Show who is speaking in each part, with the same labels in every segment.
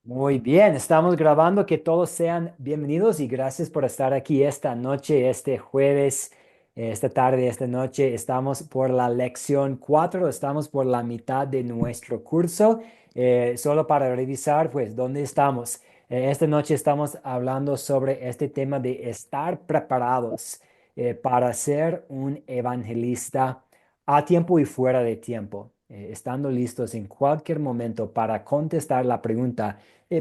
Speaker 1: Muy bien, estamos grabando. Que todos sean bienvenidos y gracias por estar aquí esta noche, este jueves, esta tarde, esta noche. Estamos por la lección 4. Estamos por la mitad de nuestro curso. Solo para revisar, pues, ¿dónde estamos? Esta noche estamos hablando sobre este tema de estar preparados para ser un evangelista a tiempo y fuera de tiempo, estando listos en cualquier momento para contestar la pregunta.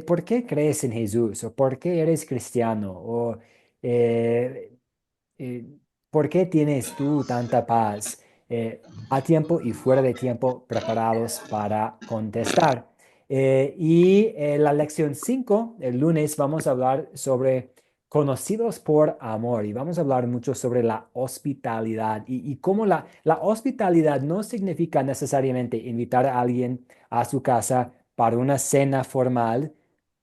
Speaker 1: ¿Por qué crees en Jesús? ¿O por qué eres cristiano? ¿O eh, eh, por qué tienes tú tanta paz? A tiempo y fuera de tiempo, preparados para contestar. Y la lección 5 el lunes, vamos a hablar sobre conocidos por amor y vamos a hablar mucho sobre la hospitalidad y cómo la hospitalidad no significa necesariamente invitar a alguien a su casa para una cena formal,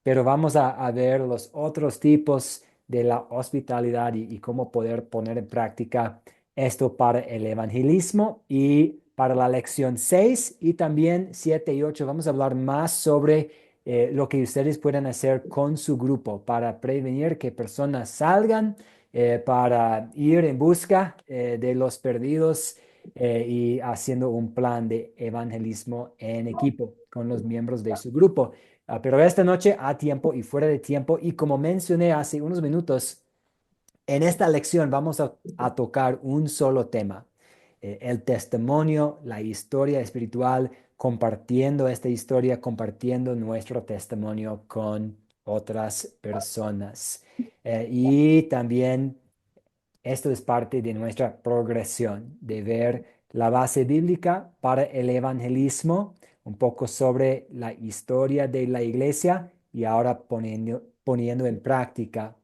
Speaker 1: pero vamos a ver los otros tipos de la hospitalidad y cómo poder poner en práctica esto para el evangelismo. Y para la lección 6 y también 7 y 8 vamos a hablar más sobre lo que ustedes pueden hacer con su grupo para prevenir que personas salgan, para ir en busca de los perdidos, y haciendo un plan de evangelismo en equipo con los miembros de su grupo. Pero esta noche a tiempo y fuera de tiempo. Y como mencioné hace unos minutos, en esta lección vamos a tocar un solo tema, el testimonio, la historia espiritual, compartiendo esta historia, compartiendo nuestro testimonio con otras personas. Y también esto es parte de nuestra progresión, de ver la base bíblica para el evangelismo, un poco sobre la historia de la iglesia y ahora poniendo en práctica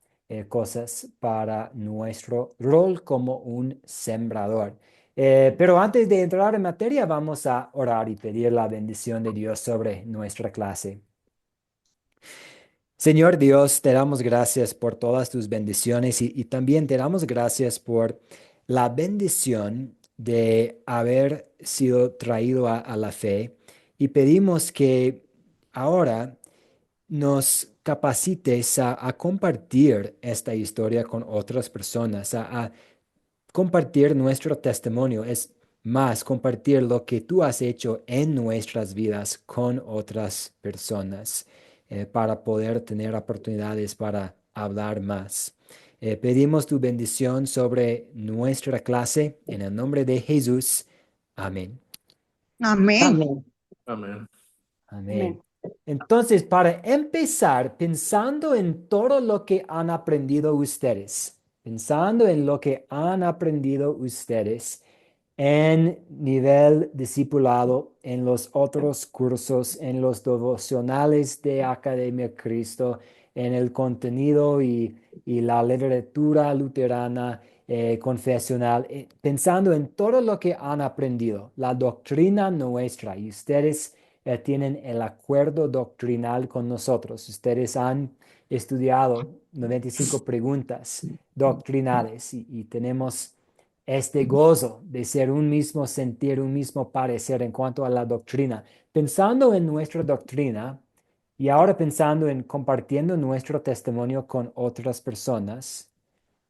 Speaker 1: cosas para nuestro rol como un sembrador. Pero antes de entrar en materia, vamos a orar y pedir la bendición de Dios sobre nuestra clase. Señor Dios, te damos gracias por todas tus bendiciones y también te damos gracias por la bendición de haber sido traído a la fe y pedimos que ahora nos capacites a compartir esta historia con otras personas, a compartir nuestro testimonio. Es más, compartir lo que tú has hecho en nuestras vidas con otras personas, para poder tener oportunidades para hablar más. Pedimos tu bendición sobre nuestra clase en el nombre de Jesús. Amén.
Speaker 2: Amén.
Speaker 3: Amén.
Speaker 4: Amén.
Speaker 1: Amén.
Speaker 3: Amén.
Speaker 1: Entonces, para empezar, pensando en todo lo que han aprendido ustedes, pensando en lo que han aprendido ustedes en nivel discipulado, en los otros cursos, en los devocionales de Academia Cristo, en el contenido y la literatura luterana, confesional, pensando en todo lo que han aprendido, la doctrina nuestra, y ustedes tienen el acuerdo doctrinal con nosotros. Ustedes han estudiado 95 preguntas doctrinales y tenemos este gozo de ser un mismo sentir, un mismo parecer en cuanto a la doctrina. Pensando en nuestra doctrina y ahora pensando en compartiendo nuestro testimonio con otras personas,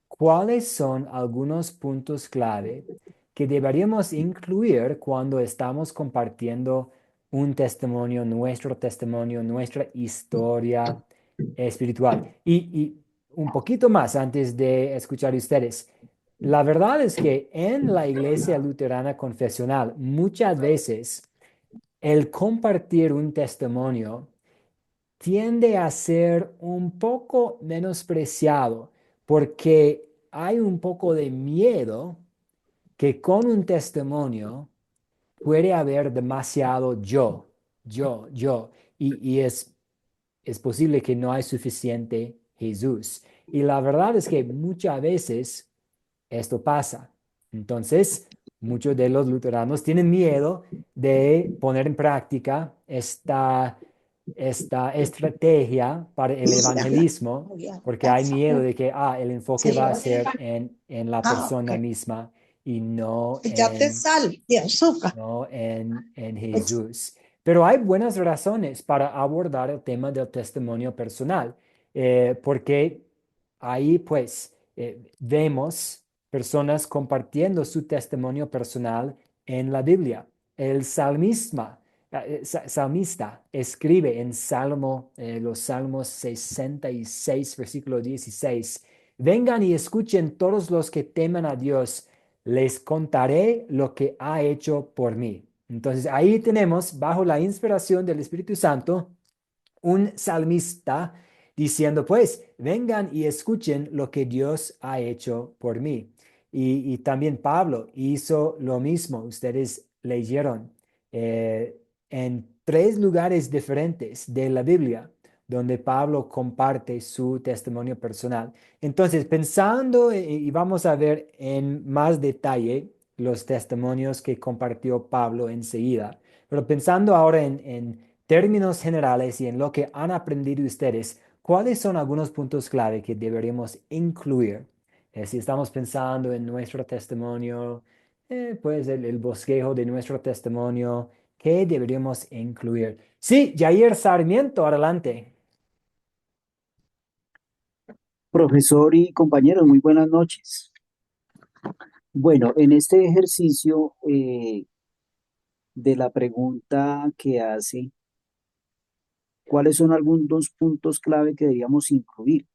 Speaker 1: ¿cuáles son algunos puntos clave que deberíamos incluir cuando estamos compartiendo un testimonio, nuestra historia espiritual? Y un poquito más antes de escuchar ustedes. La verdad es que en la iglesia luterana confesional muchas veces el compartir un testimonio tiende a ser un poco menospreciado porque hay un poco de miedo que con un testimonio puede haber demasiado yo, y es posible que no hay suficiente Jesús. Y la verdad es que muchas veces esto pasa. Entonces, muchos de los luteranos tienen miedo de poner en práctica esta estrategia para el evangelismo, porque hay miedo de que el enfoque va a ser en la
Speaker 2: Ah,
Speaker 1: persona
Speaker 2: ok.
Speaker 1: misma y no
Speaker 2: Ya te
Speaker 1: en,
Speaker 2: sal de azúcar.
Speaker 1: no en Jesús. Pero hay buenas razones para abordar el tema del testimonio personal, porque ahí pues vemos personas compartiendo su testimonio personal en la Biblia. El salmista escribe en los Salmos 66, versículo 16: Vengan y escuchen todos los que temen a Dios, les contaré lo que ha hecho por mí. Entonces ahí tenemos, bajo la inspiración del Espíritu Santo, un salmista diciendo, pues, vengan y escuchen lo que Dios ha hecho por mí. Y también Pablo hizo lo mismo. Ustedes leyeron en tres lugares diferentes de la Biblia donde Pablo comparte su testimonio personal. Entonces, pensando, y vamos a ver en más detalle los testimonios que compartió Pablo enseguida, pero pensando ahora en términos generales y en lo que han aprendido ustedes, ¿cuáles son algunos puntos clave que deberíamos incluir? Si estamos pensando en nuestro testimonio, pues el bosquejo de nuestro testimonio, ¿qué deberíamos incluir? Sí, Jair Sarmiento, adelante.
Speaker 2: Profesor y compañeros, muy buenas noches. Bueno, en este ejercicio de la pregunta que hace, ¿cuáles son algunos puntos clave que deberíamos incluir?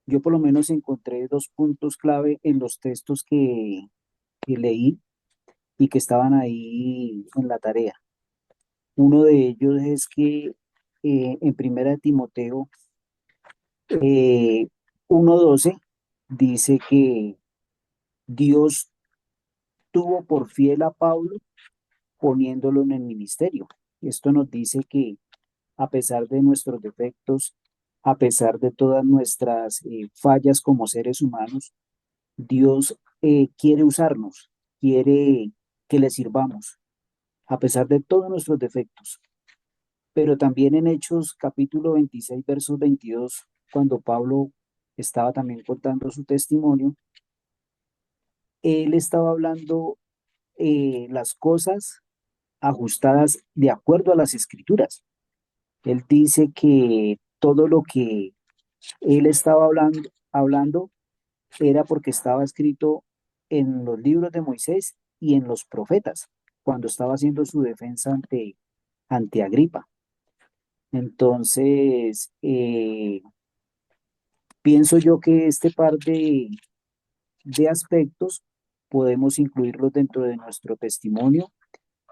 Speaker 2: Yo por lo menos encontré dos puntos clave en los textos que leí y que estaban ahí en la tarea. Uno de ellos es que en Primera de Timoteo 1:12 dice que Dios tuvo por fiel a Pablo poniéndolo en el ministerio. Esto nos dice que a pesar de nuestros defectos, a pesar de todas nuestras fallas como seres humanos, Dios quiere usarnos, quiere que le sirvamos, a pesar de todos nuestros defectos. Pero también en Hechos capítulo 26, versos 22, cuando Pablo estaba también contando su testimonio, él estaba hablando las cosas ajustadas de acuerdo a las escrituras. Él dice que todo lo que él estaba hablando era porque estaba escrito en los libros de Moisés y en los profetas, cuando estaba haciendo su defensa ante Agripa. Entonces, pienso yo que este par de aspectos podemos incluirlos dentro de nuestro testimonio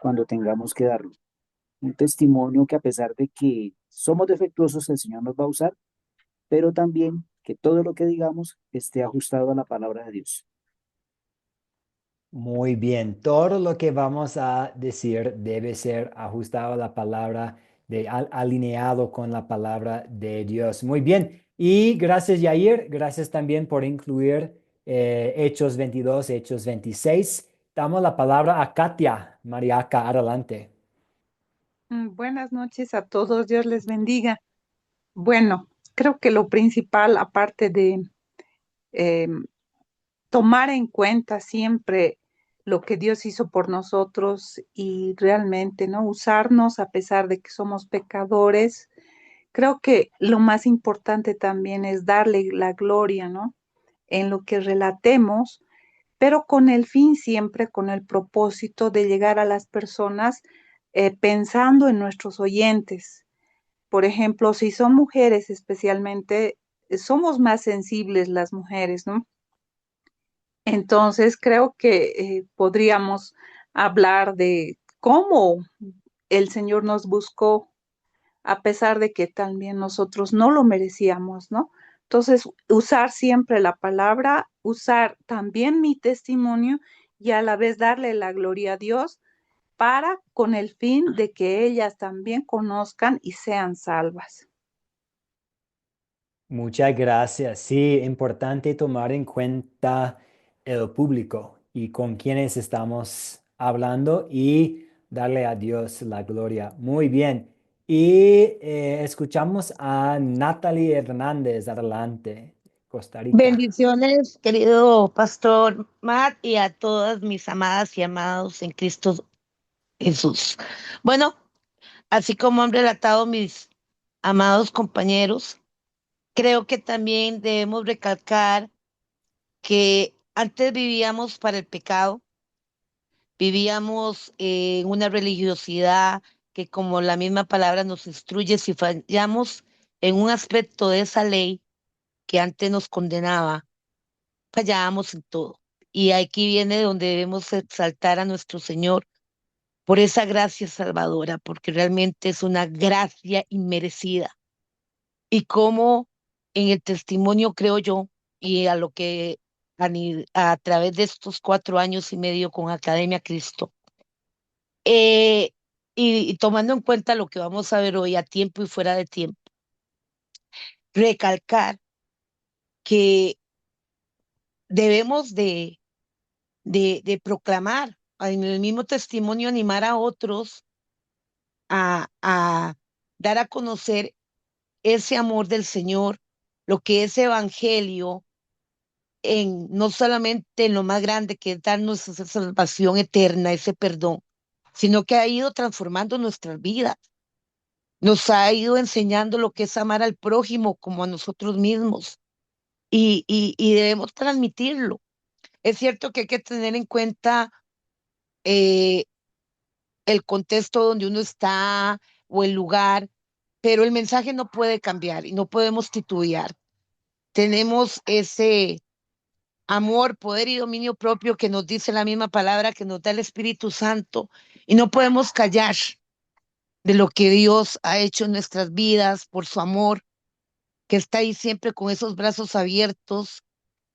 Speaker 2: cuando tengamos que darlo. Un testimonio que a pesar de que somos defectuosos, el Señor nos va a usar, pero también que todo lo que digamos esté ajustado a la palabra de Dios.
Speaker 1: Muy bien, todo lo que vamos a decir debe ser ajustado a la palabra alineado con la palabra de Dios. Muy bien, y gracias Yair, gracias también por incluir Hechos 22, Hechos 26. Damos la palabra a Katia. Mariaca, adelante.
Speaker 3: Buenas noches a todos, Dios les bendiga. Bueno, creo que lo principal, aparte de em, tomar en cuenta siempre lo que Dios hizo por nosotros y realmente no usarnos a pesar de que somos pecadores, creo que lo más importante también es darle la gloria, ¿no? En lo que relatemos, pero con el fin siempre, con el propósito de llegar a las personas pensando en nuestros oyentes. Por ejemplo, si son mujeres especialmente, somos más sensibles las mujeres, ¿no? Entonces creo que podríamos hablar de cómo el Señor nos buscó a pesar de que también nosotros no lo merecíamos, ¿no? Entonces, usar siempre la palabra, usar también mi testimonio y a la vez darle la gloria a Dios para con el fin de que ellas también conozcan y sean salvas.
Speaker 1: Muchas gracias. Sí, importante tomar en cuenta el público y con quienes estamos hablando y darle a Dios la gloria. Muy bien. Y escuchamos a Natalie Hernández, adelante, Costa Rica.
Speaker 4: Bendiciones, querido pastor Matt, y a todas mis amadas y amados en Cristo Jesús. Bueno, así como han relatado mis amados compañeros, creo que también debemos recalcar que antes vivíamos para el pecado, vivíamos en una religiosidad que, como la misma palabra nos instruye, si fallamos en un aspecto de esa ley que antes nos condenaba, fallábamos en todo. Y aquí viene donde debemos exaltar a nuestro Señor por esa gracia salvadora, porque realmente es una gracia inmerecida. Y como en el testimonio, creo yo, y a lo que a través de estos 4 años y medio con Academia Cristo, eh, y tomando en cuenta lo que vamos a ver hoy a tiempo y fuera de tiempo, recalcar que debemos de proclamar en el mismo testimonio, animar a otros a dar a conocer ese amor del Señor, lo que es evangelio, en no solamente en lo más grande que es darnos esa salvación eterna, ese perdón, sino que ha ido transformando nuestras vidas, nos ha ido enseñando lo que es amar al prójimo como a nosotros mismos y debemos transmitirlo. Es cierto que hay que tener en cuenta eh, el contexto donde uno está o el lugar, pero el mensaje no puede cambiar y no podemos titubear. Tenemos ese amor, poder y dominio propio que nos dice la misma palabra que nos da el Espíritu Santo y no podemos callar de lo que Dios ha hecho en nuestras vidas por su amor, que está ahí siempre con esos brazos abiertos,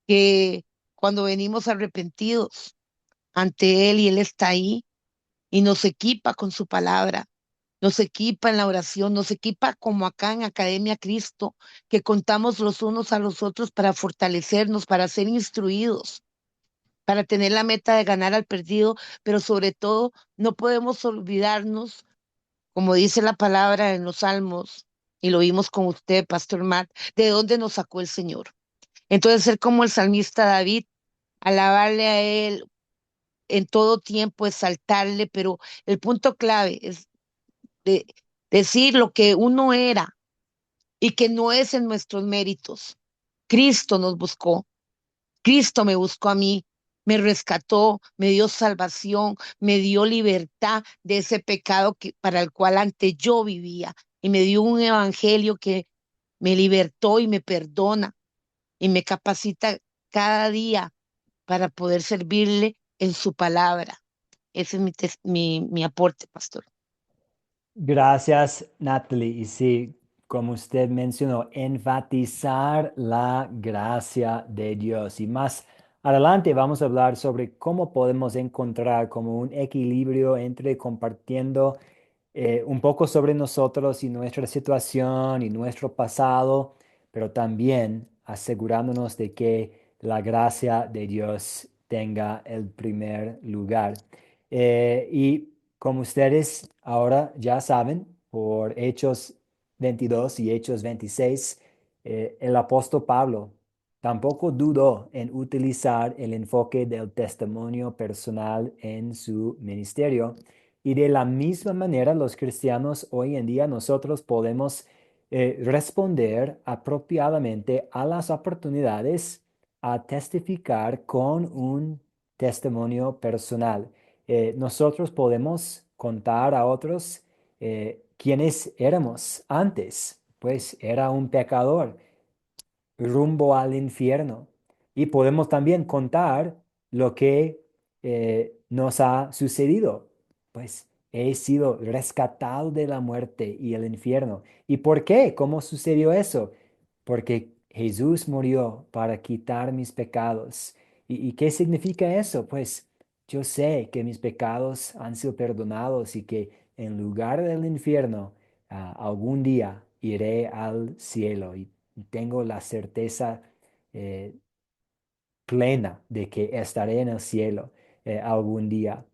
Speaker 4: que cuando venimos arrepentidos ante Él y Él está ahí y nos equipa con su palabra, nos equipa en la oración, nos equipa como acá en Academia Cristo, que contamos los unos a los otros para fortalecernos, para ser instruidos, para tener la meta de ganar al perdido, pero sobre todo no podemos olvidarnos, como dice la palabra en los Salmos, y lo vimos con usted, Pastor Matt, de dónde nos sacó el Señor. Entonces, ser como el salmista David, alabarle a Él en todo tiempo, exaltarle, pero el punto clave es de decir lo que uno era y que no es en nuestros méritos. Cristo nos buscó, Cristo me buscó a mí, me rescató, me dio salvación, me dio libertad de ese pecado para el cual antes yo vivía y me dio un evangelio que me libertó y me perdona y me capacita cada día para poder servirle en su palabra. Ese es mi aporte, pastor.
Speaker 1: Gracias, Natalie. Y sí, como usted mencionó, enfatizar la gracia de Dios. Y más adelante vamos a hablar sobre cómo podemos encontrar como un equilibrio entre compartiendo un poco sobre nosotros y nuestra situación y nuestro pasado, pero también asegurándonos de que la gracia de Dios tenga el primer lugar. Y como ustedes ahora ya saben, por Hechos 22 y Hechos 26, el apóstol Pablo tampoco dudó en utilizar el enfoque del testimonio personal en su ministerio. Y de la misma manera, los cristianos hoy en día, nosotros podemos responder apropiadamente a las oportunidades a testificar con un testimonio personal. Nosotros podemos contar a otros quiénes éramos antes, pues era un pecador rumbo al infierno. Y podemos también contar lo que nos ha sucedido. Pues he sido rescatado de la muerte y el infierno. ¿Y por qué? ¿Cómo sucedió eso? Porque Jesús murió para quitar mis pecados. ¿Y qué significa eso? Pues yo sé que mis pecados han sido perdonados y que en lugar del infierno, algún día iré al cielo y tengo la certeza eh, plena de que estaré en el cielo algún día.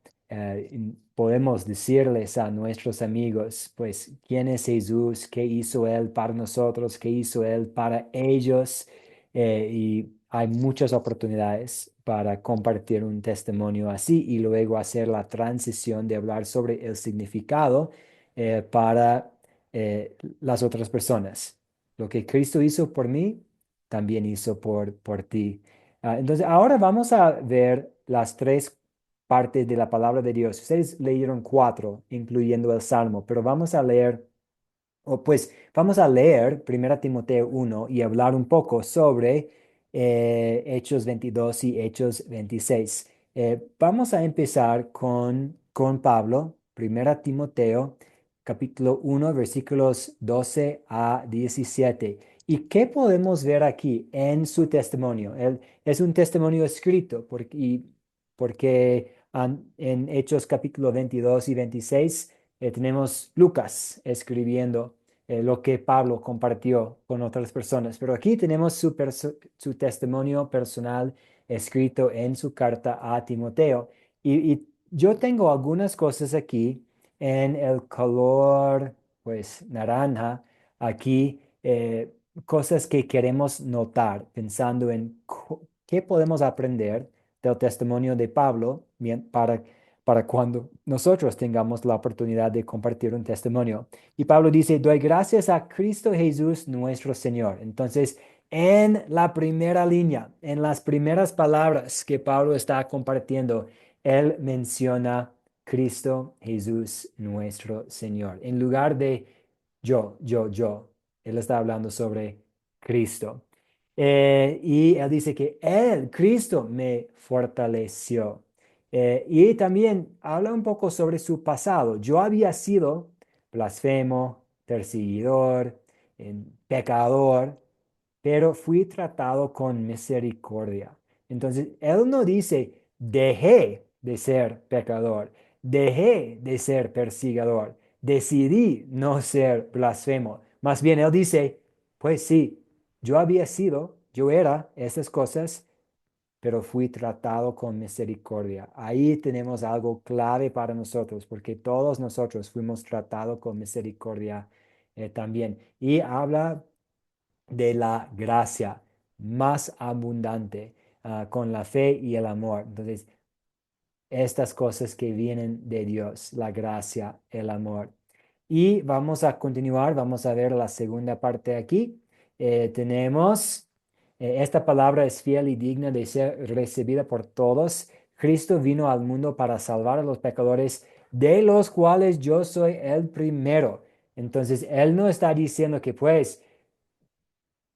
Speaker 1: Podemos decirles a nuestros amigos, pues, quién es Jesús, qué hizo Él para nosotros, qué hizo Él para ellos. Y hay muchas oportunidades para compartir un testimonio así y luego hacer la transición de hablar sobre el significado para las otras personas. Lo que Cristo hizo por mí, también hizo por ti. Entonces, ahora vamos a ver las tres partes de la palabra de Dios. Ustedes leyeron cuatro, incluyendo el Salmo, pero vamos a leer, o pues vamos a leer 1 Timoteo 1 y hablar un poco sobre Hechos 22 y Hechos 26. Vamos a empezar con Pablo, 1 Timoteo capítulo 1 versículos 12 a 17. ¿Y qué podemos ver aquí en su testimonio? Él es un testimonio escrito porque en Hechos capítulo 22 y 26 tenemos Lucas escribiendo lo que Pablo compartió con otras personas. Pero aquí tenemos su testimonio personal escrito en su carta a Timoteo. Y yo tengo algunas cosas aquí en el color, pues, naranja, aquí, cosas que queremos notar, pensando en qué podemos aprender del testimonio de Pablo para cuando nosotros tengamos la oportunidad de compartir un testimonio. Y Pablo dice, doy gracias a Cristo Jesús nuestro Señor. Entonces, en la primera línea, en las primeras palabras que Pablo está compartiendo, él menciona Cristo Jesús nuestro Señor. En lugar de yo, él está hablando sobre Cristo. Y él dice que él, Cristo, me fortaleció. Y también habla un poco sobre su pasado. Yo había sido blasfemo, perseguidor, pecador, pero fui tratado con misericordia. Entonces, él no dice, dejé de ser pecador, dejé de ser perseguidor, decidí no ser blasfemo. Más bien, él dice, pues sí, yo era esas cosas, pero fui tratado con misericordia. Ahí tenemos algo clave para nosotros, porque todos nosotros fuimos tratados con misericordia también. Y habla de la gracia más abundante con la fe y el amor. Entonces, estas cosas que vienen de Dios, la gracia, el amor. Y vamos a continuar, vamos a ver la segunda parte aquí. Tenemos, esta palabra es fiel y digna de ser recibida por todos. Cristo vino al mundo para salvar a los pecadores, de los cuales yo soy el primero. Entonces, Él no está diciendo que pues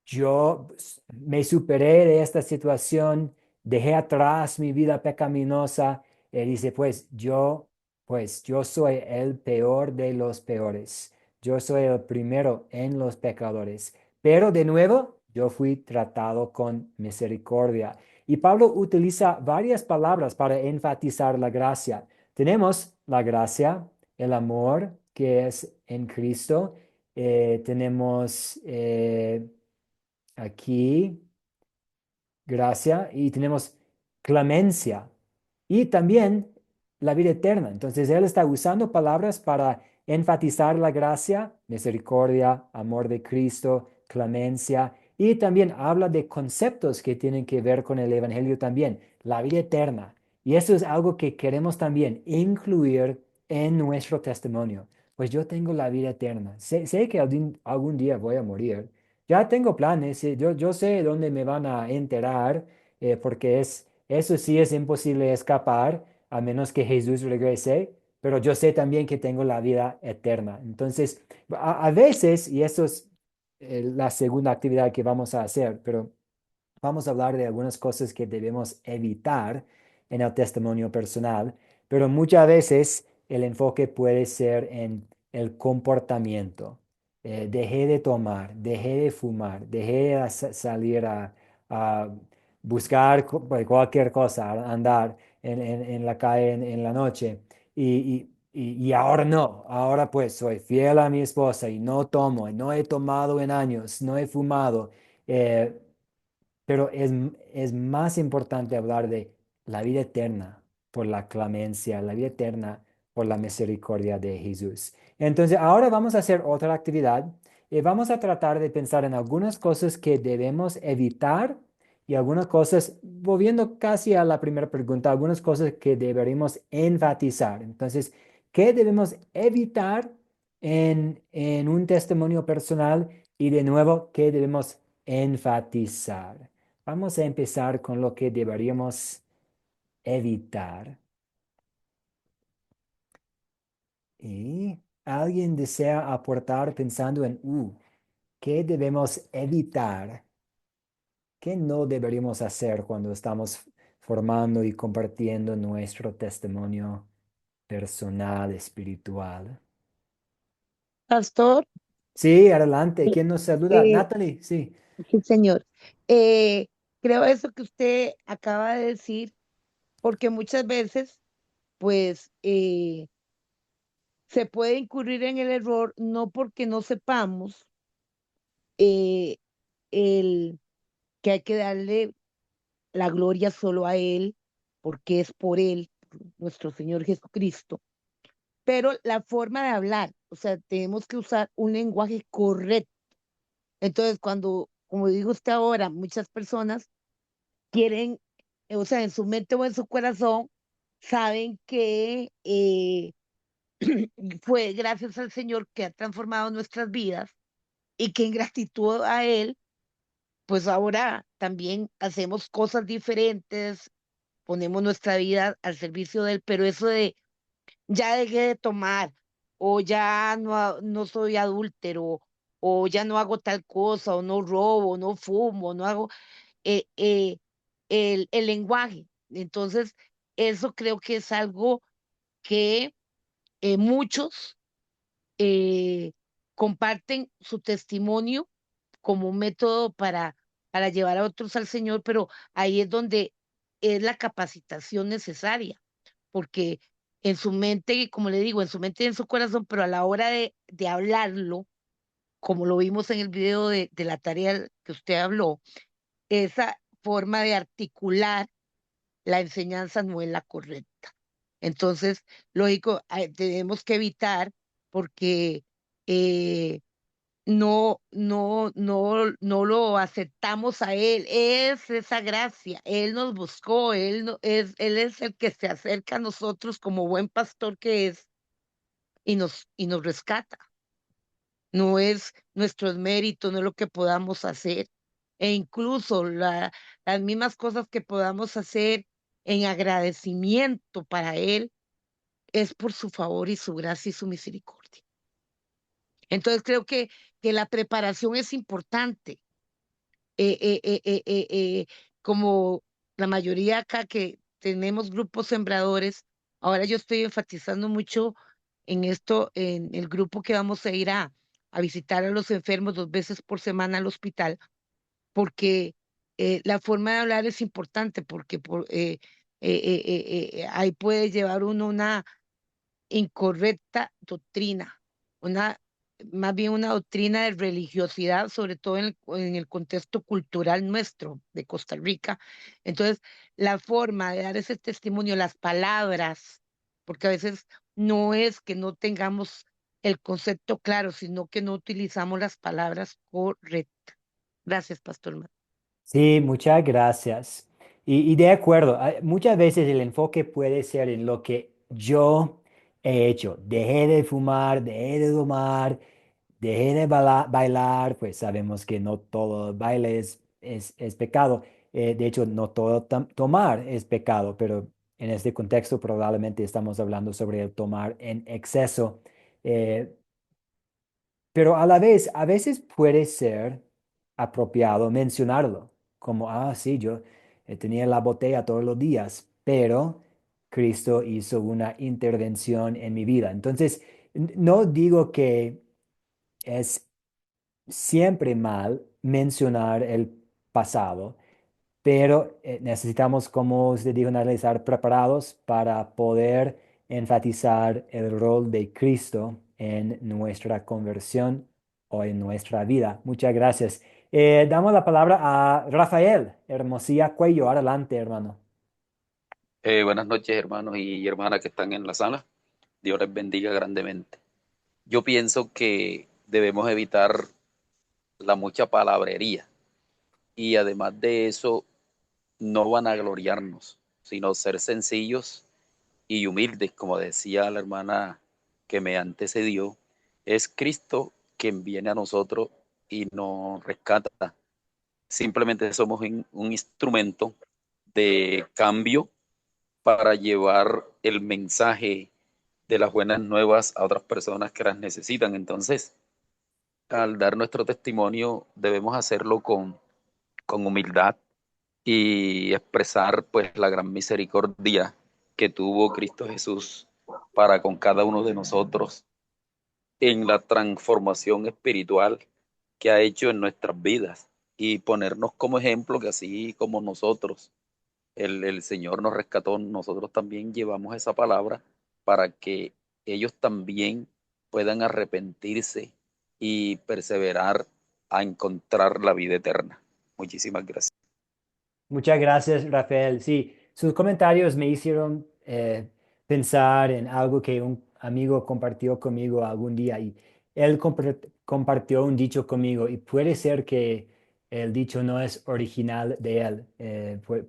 Speaker 1: yo me superé de esta situación, dejé atrás mi vida pecaminosa. Él dice, pues yo soy el peor de los peores. Yo soy el primero en los pecadores. Pero de nuevo, yo fui tratado con misericordia. Y Pablo utiliza varias palabras para enfatizar la gracia. Tenemos la gracia, el amor que es en Cristo. Tenemos aquí gracia y tenemos clemencia y también la vida eterna. Entonces, él está usando palabras para enfatizar la gracia, misericordia, amor de Cristo, clemencia, y también habla de conceptos que tienen que ver con el Evangelio también, la vida eterna. Y eso es algo que queremos también incluir en nuestro testimonio. Pues yo tengo la vida eterna. Sé que algún día voy a morir. Ya tengo planes, yo sé dónde me van a enterar, porque eso sí es imposible escapar, a menos que Jesús regrese, pero yo sé también que tengo la vida eterna. Entonces, a veces, y eso es la segunda actividad que vamos a hacer, pero vamos a hablar de algunas cosas que debemos evitar en el testimonio personal, pero muchas veces el enfoque puede ser en el comportamiento. Dejé de tomar, dejé de fumar, dejé de salir a buscar pues, cualquier cosa, a andar en la calle en la noche. Y ahora no, ahora pues soy fiel a mi esposa y no tomo, y no he tomado en años, no he fumado. eh, pero es más importante hablar de la vida eterna por la clemencia, la vida eterna por la misericordia de Jesús. Entonces, ahora vamos a hacer otra actividad y vamos a tratar de pensar en algunas cosas que debemos evitar y algunas cosas, volviendo casi a la primera pregunta, algunas cosas que deberíamos enfatizar. Entonces, ¿qué debemos evitar en un testimonio personal y de nuevo, ¿qué debemos enfatizar? Vamos a empezar con lo que deberíamos evitar. ¿Y alguien desea aportar pensando en, ¿qué debemos evitar? ¿Qué no deberíamos hacer cuando estamos formando y compartiendo nuestro testimonio personal, espiritual?
Speaker 4: Pastor,
Speaker 1: Sí, adelante.
Speaker 4: eh,
Speaker 1: ¿Quién nos saluda?
Speaker 4: eh,
Speaker 1: Natalie, sí.
Speaker 4: sí, señor. Eh, Creo eso que usted acaba de decir, porque muchas veces, pues, se puede incurrir en el error no porque no sepamos eh, el que hay que darle la gloria solo a Él, porque es por Él, por nuestro Señor Jesucristo, pero la forma de hablar, o sea, tenemos que usar un lenguaje correcto. Entonces, cuando, como dijo usted ahora, muchas personas quieren, o sea, en su mente o en su corazón, saben que fue gracias al Señor que ha transformado nuestras vidas y que en gratitud a Él, pues ahora también hacemos cosas diferentes, ponemos nuestra vida al servicio de Él, pero eso de ya dejé de tomar, o ya no, no soy adúltero, o ya no hago tal cosa, o no robo, no fumo, no hago eh, eh, el lenguaje. Entonces, eso creo que es algo que muchos eh, comparten su testimonio como un método para llevar a otros al Señor, pero ahí es donde es la capacitación necesaria, porque en su mente, como le digo, en su mente y en su corazón, pero a la hora de hablarlo, como lo vimos en el video de la tarea que usted habló, esa forma de articular la enseñanza no es la correcta. Entonces, lógico, tenemos que evitar porque eh, no lo aceptamos a Él. Es esa gracia. Él nos buscó, Él es el que se acerca a nosotros como buen pastor que es y nos rescata. No es nuestros méritos, no es lo que podamos hacer. E incluso las mismas cosas que podamos hacer en agradecimiento para Él es por su favor y su gracia y su misericordia. Entonces creo que la preparación es importante. Eh, eh, eh, eh, eh, eh, Como la mayoría acá que tenemos grupos sembradores, ahora yo estoy enfatizando mucho en esto, en el grupo que vamos a ir a visitar a los enfermos 2 veces por semana al hospital, porque la forma de hablar es importante, porque ahí puede llevar uno una incorrecta doctrina, una, más bien una doctrina de religiosidad, sobre todo en el contexto cultural nuestro de Costa Rica. Entonces, la forma de dar ese testimonio, las palabras, porque a veces no es que no tengamos el concepto claro, sino que no utilizamos las palabras correctas. Gracias, Pastor.
Speaker 1: Sí, muchas gracias. Y de acuerdo, muchas veces el enfoque puede ser en lo que yo he hecho. Dejé de fumar, dejé de tomar, dejé de bailar, pues sabemos que no todo baile es pecado. De hecho, no todo tomar es pecado, pero en este contexto probablemente estamos hablando sobre el tomar en exceso. Eh, pero a la vez, a veces puede ser apropiado mencionarlo, como, sí, yo tenía la botella todos los días, pero Cristo hizo una intervención en mi vida. Entonces, no digo que es siempre mal mencionar el pasado, pero necesitamos, como usted dijo, estar preparados para poder enfatizar el rol de Cristo en nuestra conversión o en nuestra vida. Muchas gracias. Damos la palabra a Rafael Hermosilla Cuello. Adelante, hermano.
Speaker 5: Buenas noches, hermanos y hermanas que están en la sala. Dios les bendiga grandemente. Yo pienso que debemos evitar la mucha palabrería y además de eso, no vanagloriarnos, sino ser sencillos y humildes, como decía la hermana que me antecedió, es Cristo quien viene a nosotros y nos rescata. Simplemente somos un instrumento de cambio para llevar el mensaje de las buenas nuevas a otras personas que las necesitan. Entonces, al dar nuestro testimonio, debemos hacerlo con humildad y expresar pues la gran misericordia que tuvo Cristo Jesús para con cada uno de nosotros en la transformación espiritual que ha hecho en nuestras vidas y ponernos como ejemplo que así como nosotros, el Señor nos rescató, nosotros también llevamos esa palabra para que ellos también puedan arrepentirse y perseverar a encontrar la vida eterna. Muchísimas gracias.
Speaker 1: Muchas gracias, Rafael. Sí, sus comentarios me hicieron pensar en algo que un amigo compartió conmigo algún día y él compartió un dicho conmigo y puede ser que el dicho no es original de él,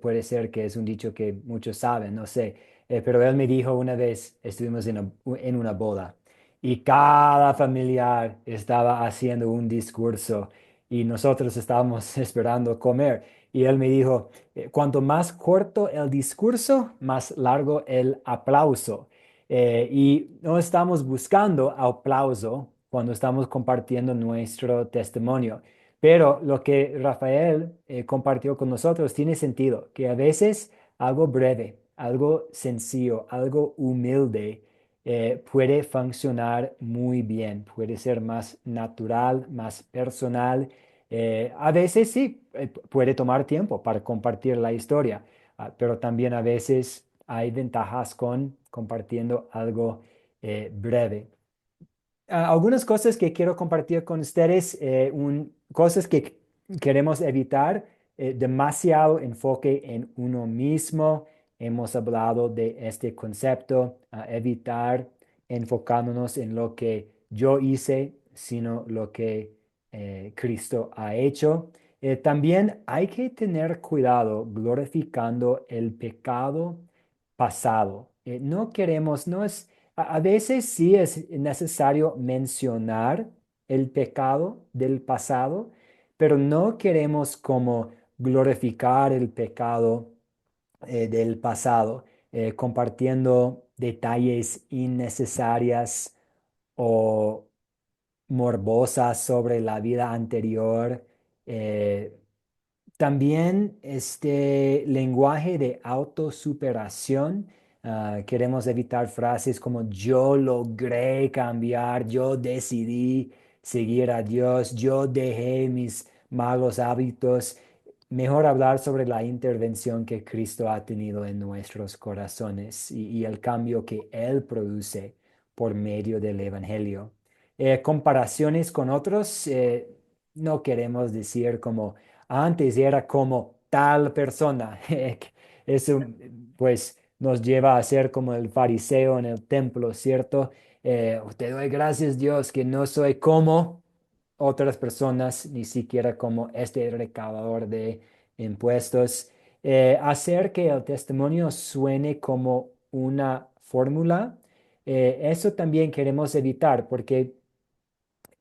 Speaker 1: puede ser que es un dicho que muchos saben, no sé. Pero él me dijo una vez, estuvimos en una boda y cada familiar estaba haciendo un discurso y nosotros estábamos esperando comer. Y él me dijo, cuanto más corto el discurso, más largo el aplauso. Y no estamos buscando aplauso cuando estamos compartiendo nuestro testimonio. Pero lo que Rafael compartió con nosotros tiene sentido, que a veces algo breve, algo sencillo, algo humilde puede funcionar muy bien, puede ser más natural, más personal. A veces sí, puede tomar tiempo para compartir la historia, pero también a veces hay ventajas con compartiendo algo breve. Algunas cosas que quiero compartir con ustedes, cosas que queremos evitar, demasiado enfoque en uno mismo. Hemos hablado de este concepto, evitar enfocándonos en lo que yo hice, sino lo que Cristo ha hecho. También hay que tener cuidado glorificando el pecado pasado. No queremos, no es a veces sí es necesario mencionar el pecado del pasado, pero no queremos como glorificar el pecado del pasado, compartiendo detalles innecesarias o morbosas sobre la vida anterior. eh, También este lenguaje de autosuperación. Queremos evitar frases como yo logré cambiar, yo decidí seguir a Dios, yo dejé mis malos hábitos. Mejor hablar sobre la intervención que Cristo ha tenido en nuestros corazones y el cambio que Él produce por medio del Evangelio. Comparaciones con otros, no queremos decir como antes era como tal persona. Eso pues nos lleva a ser como el fariseo en el templo, ¿cierto? Te doy gracias, Dios, que no soy como otras personas, ni siquiera como este recaudador de impuestos. Hacer que el testimonio suene como una fórmula, eso también queremos evitar porque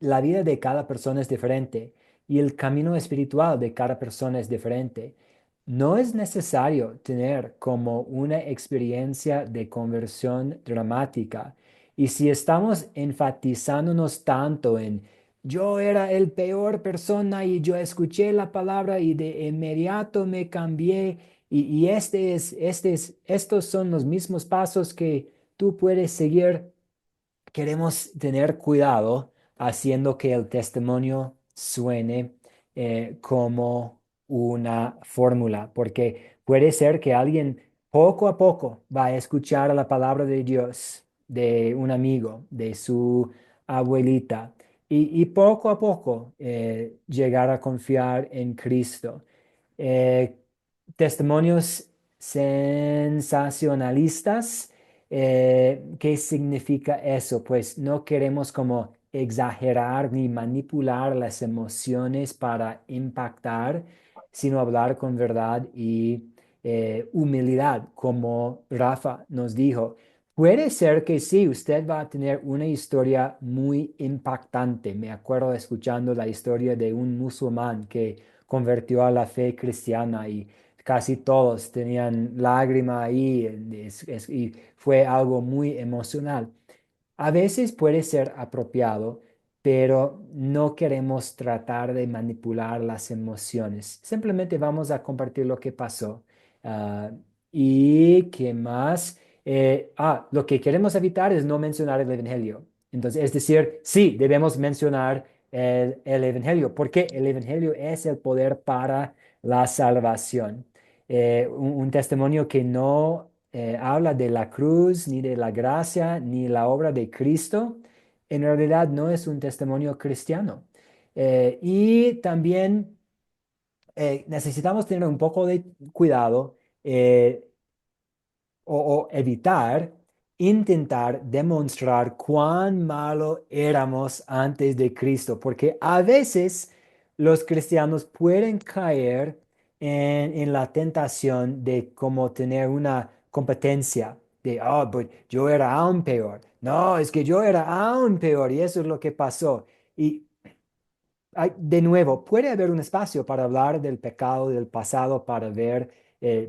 Speaker 1: la vida de cada persona es diferente y el camino espiritual de cada persona es diferente. No es necesario tener como una experiencia de conversión dramática. Y si estamos enfatizándonos tanto en yo era el peor persona y yo escuché la palabra y de inmediato me cambié y estos son los mismos pasos que tú puedes seguir. Queremos tener cuidado haciendo que el testimonio suene como una fórmula, porque puede ser que alguien poco a poco va a escuchar la palabra de Dios, de un amigo, de su abuelita, y poco a poco llegar a confiar en Cristo. Eh, Testimonios sensacionalistas. ¿Qué significa eso? Pues no queremos como exagerar ni manipular las emociones para impactar, sino hablar con verdad y humildad, como Rafa nos dijo. Puede ser que sí, usted va a tener una historia muy impactante. Me acuerdo escuchando la historia de un musulmán que convirtió a la fe cristiana y casi todos tenían lágrima ahí y fue algo muy emocional. A veces puede ser apropiado, pero no queremos tratar de manipular las emociones. Simplemente vamos a compartir lo que pasó. Ah, ¿Y qué más? Lo que queremos evitar es no mencionar el Evangelio. Entonces, es decir, sí, debemos mencionar el Evangelio, porque el Evangelio es el poder para la salvación. Un testimonio que no habla de la cruz, ni de la gracia, ni la obra de Cristo, en realidad no es un testimonio cristiano. Y también necesitamos tener un poco de cuidado. O evitar intentar demostrar cuán malo éramos antes de Cristo, porque a veces los cristianos pueden caer en la tentación de como tener una competencia, de, oh, pues yo era aún peor. No, es que yo era aún peor y eso es lo que pasó. Y de nuevo, puede haber un espacio para hablar del pecado del pasado, para ver,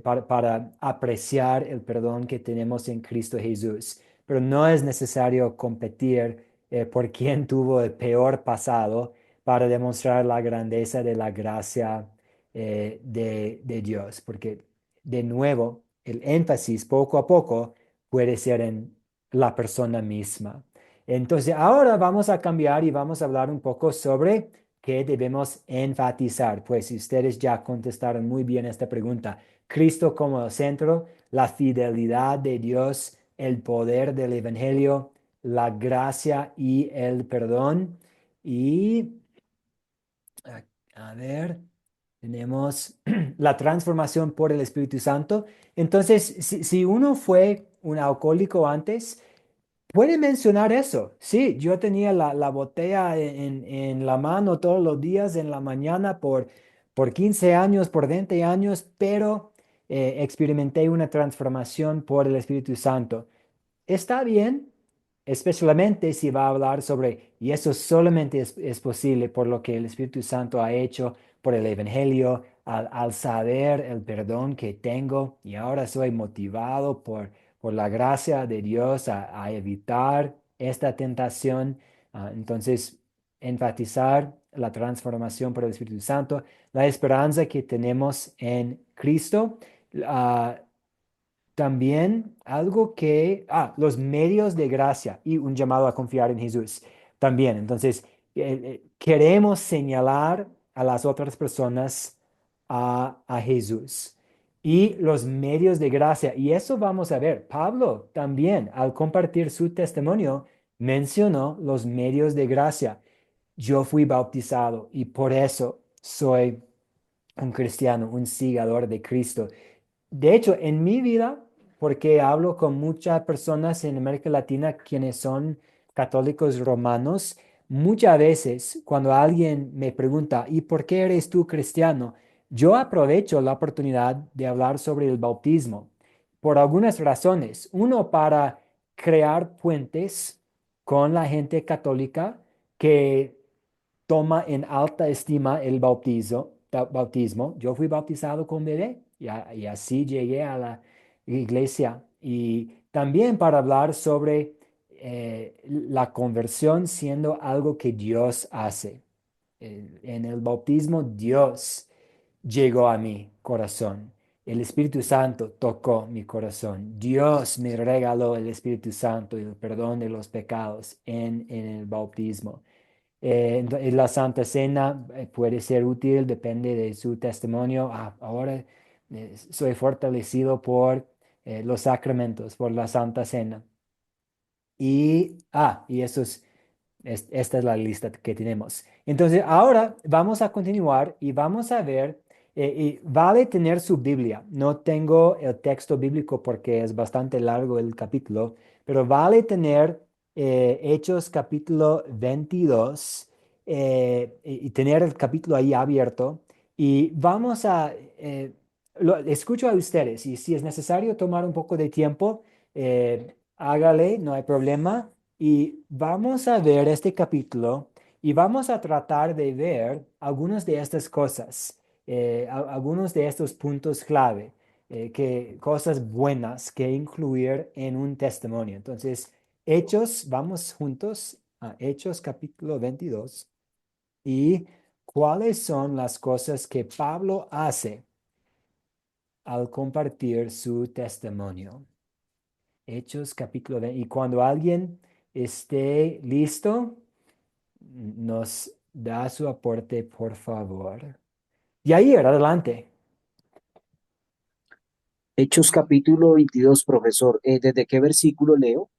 Speaker 1: para apreciar el perdón que tenemos en Cristo Jesús, pero no es necesario competir por quién tuvo el peor pasado para demostrar la grandeza de la gracia de Dios, porque de nuevo, el énfasis poco a poco puede ser en la persona misma. Entonces, ahora vamos a cambiar y vamos a hablar un poco sobre que debemos enfatizar. Pues si ustedes ya contestaron muy bien esta pregunta, Cristo como el centro, la fidelidad de Dios, el poder del Evangelio, la gracia y el perdón. Y a, a ver, tenemos la transformación por el Espíritu Santo. Entonces, si uno fue un alcohólico antes, puede mencionar eso. Sí, yo tenía la botella en la mano todos los días en la mañana por 15 años, por 20 años, pero experimenté una transformación por el Espíritu Santo. Está bien, especialmente si va a hablar sobre, y eso solamente es posible por lo que el Espíritu Santo ha hecho por el Evangelio, al saber el perdón que tengo y ahora soy motivado por la gracia de Dios a evitar esta tentación. Entonces, enfatizar la transformación por el Espíritu Santo, la esperanza que tenemos en Cristo. ah, También algo los medios de gracia y un llamado a confiar en Jesús. También, entonces, queremos señalar a las otras personas a Jesús y los medios de gracia. Y eso vamos a ver. Pablo también, al compartir su testimonio, mencionó los medios de gracia. Yo fui bautizado y por eso soy un cristiano, un seguidor de Cristo. De hecho, en mi vida, porque hablo con muchas personas en América Latina quienes son católicos romanos, muchas veces cuando alguien me pregunta, ¿y por qué eres tú cristiano? Yo aprovecho la oportunidad de hablar sobre el bautismo por algunas razones. Uno, para crear puentes con la gente católica que toma en alta estima el bautismo. Yo fui bautizado con bebé y así llegué a la iglesia. Y también para hablar sobre la conversión siendo algo que Dios hace. En el bautismo Dios llegó a mi corazón. El Espíritu Santo tocó mi corazón. Dios me regaló el Espíritu Santo y el perdón de los pecados en el bautismo. La Santa Cena puede ser útil, depende de su testimonio. Ahora soy fortalecido por los sacramentos, por la Santa Cena. Y eso esta es la lista que tenemos. Entonces, ahora vamos a continuar y vamos a ver, y vale tener su Biblia. No tengo el texto bíblico porque es bastante largo el capítulo, pero vale tener Hechos capítulo 22 y tener el capítulo ahí abierto. Y vamos escucho a ustedes y si es necesario tomar un poco de tiempo, Hágale, no hay problema. Y vamos a ver este capítulo y vamos a tratar de ver algunas de estas cosas, algunos de estos puntos clave, cosas buenas que incluir en un testimonio. Entonces, Hechos, vamos juntos a Hechos capítulo 22 y cuáles son las cosas que Pablo hace al compartir su testimonio. Hechos capítulo 20. Y cuando alguien esté listo, nos da su aporte, por favor. Y ahí, adelante.
Speaker 2: Hechos capítulo 22, profesor. ¿Desde qué versículo leo?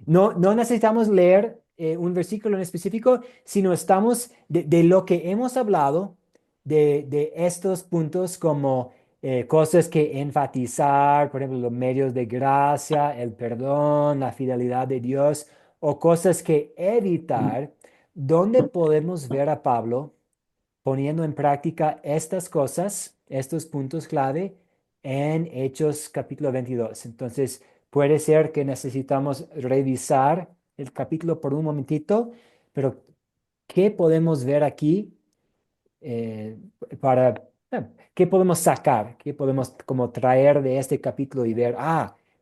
Speaker 1: No necesitamos leer un versículo en específico, sino estamos de lo que hemos hablado, de estos puntos como cosas que enfatizar, por ejemplo, los medios de gracia, el perdón, la fidelidad de Dios, o cosas que evitar, donde podemos ver a Pablo poniendo en práctica estas cosas, estos puntos clave en Hechos capítulo 22. Entonces, puede ser que necesitamos revisar el capítulo por un momentito, pero ¿qué podemos ver aquí eh, para, qué podemos sacar? ¿Qué podemos como traer de este capítulo y ver,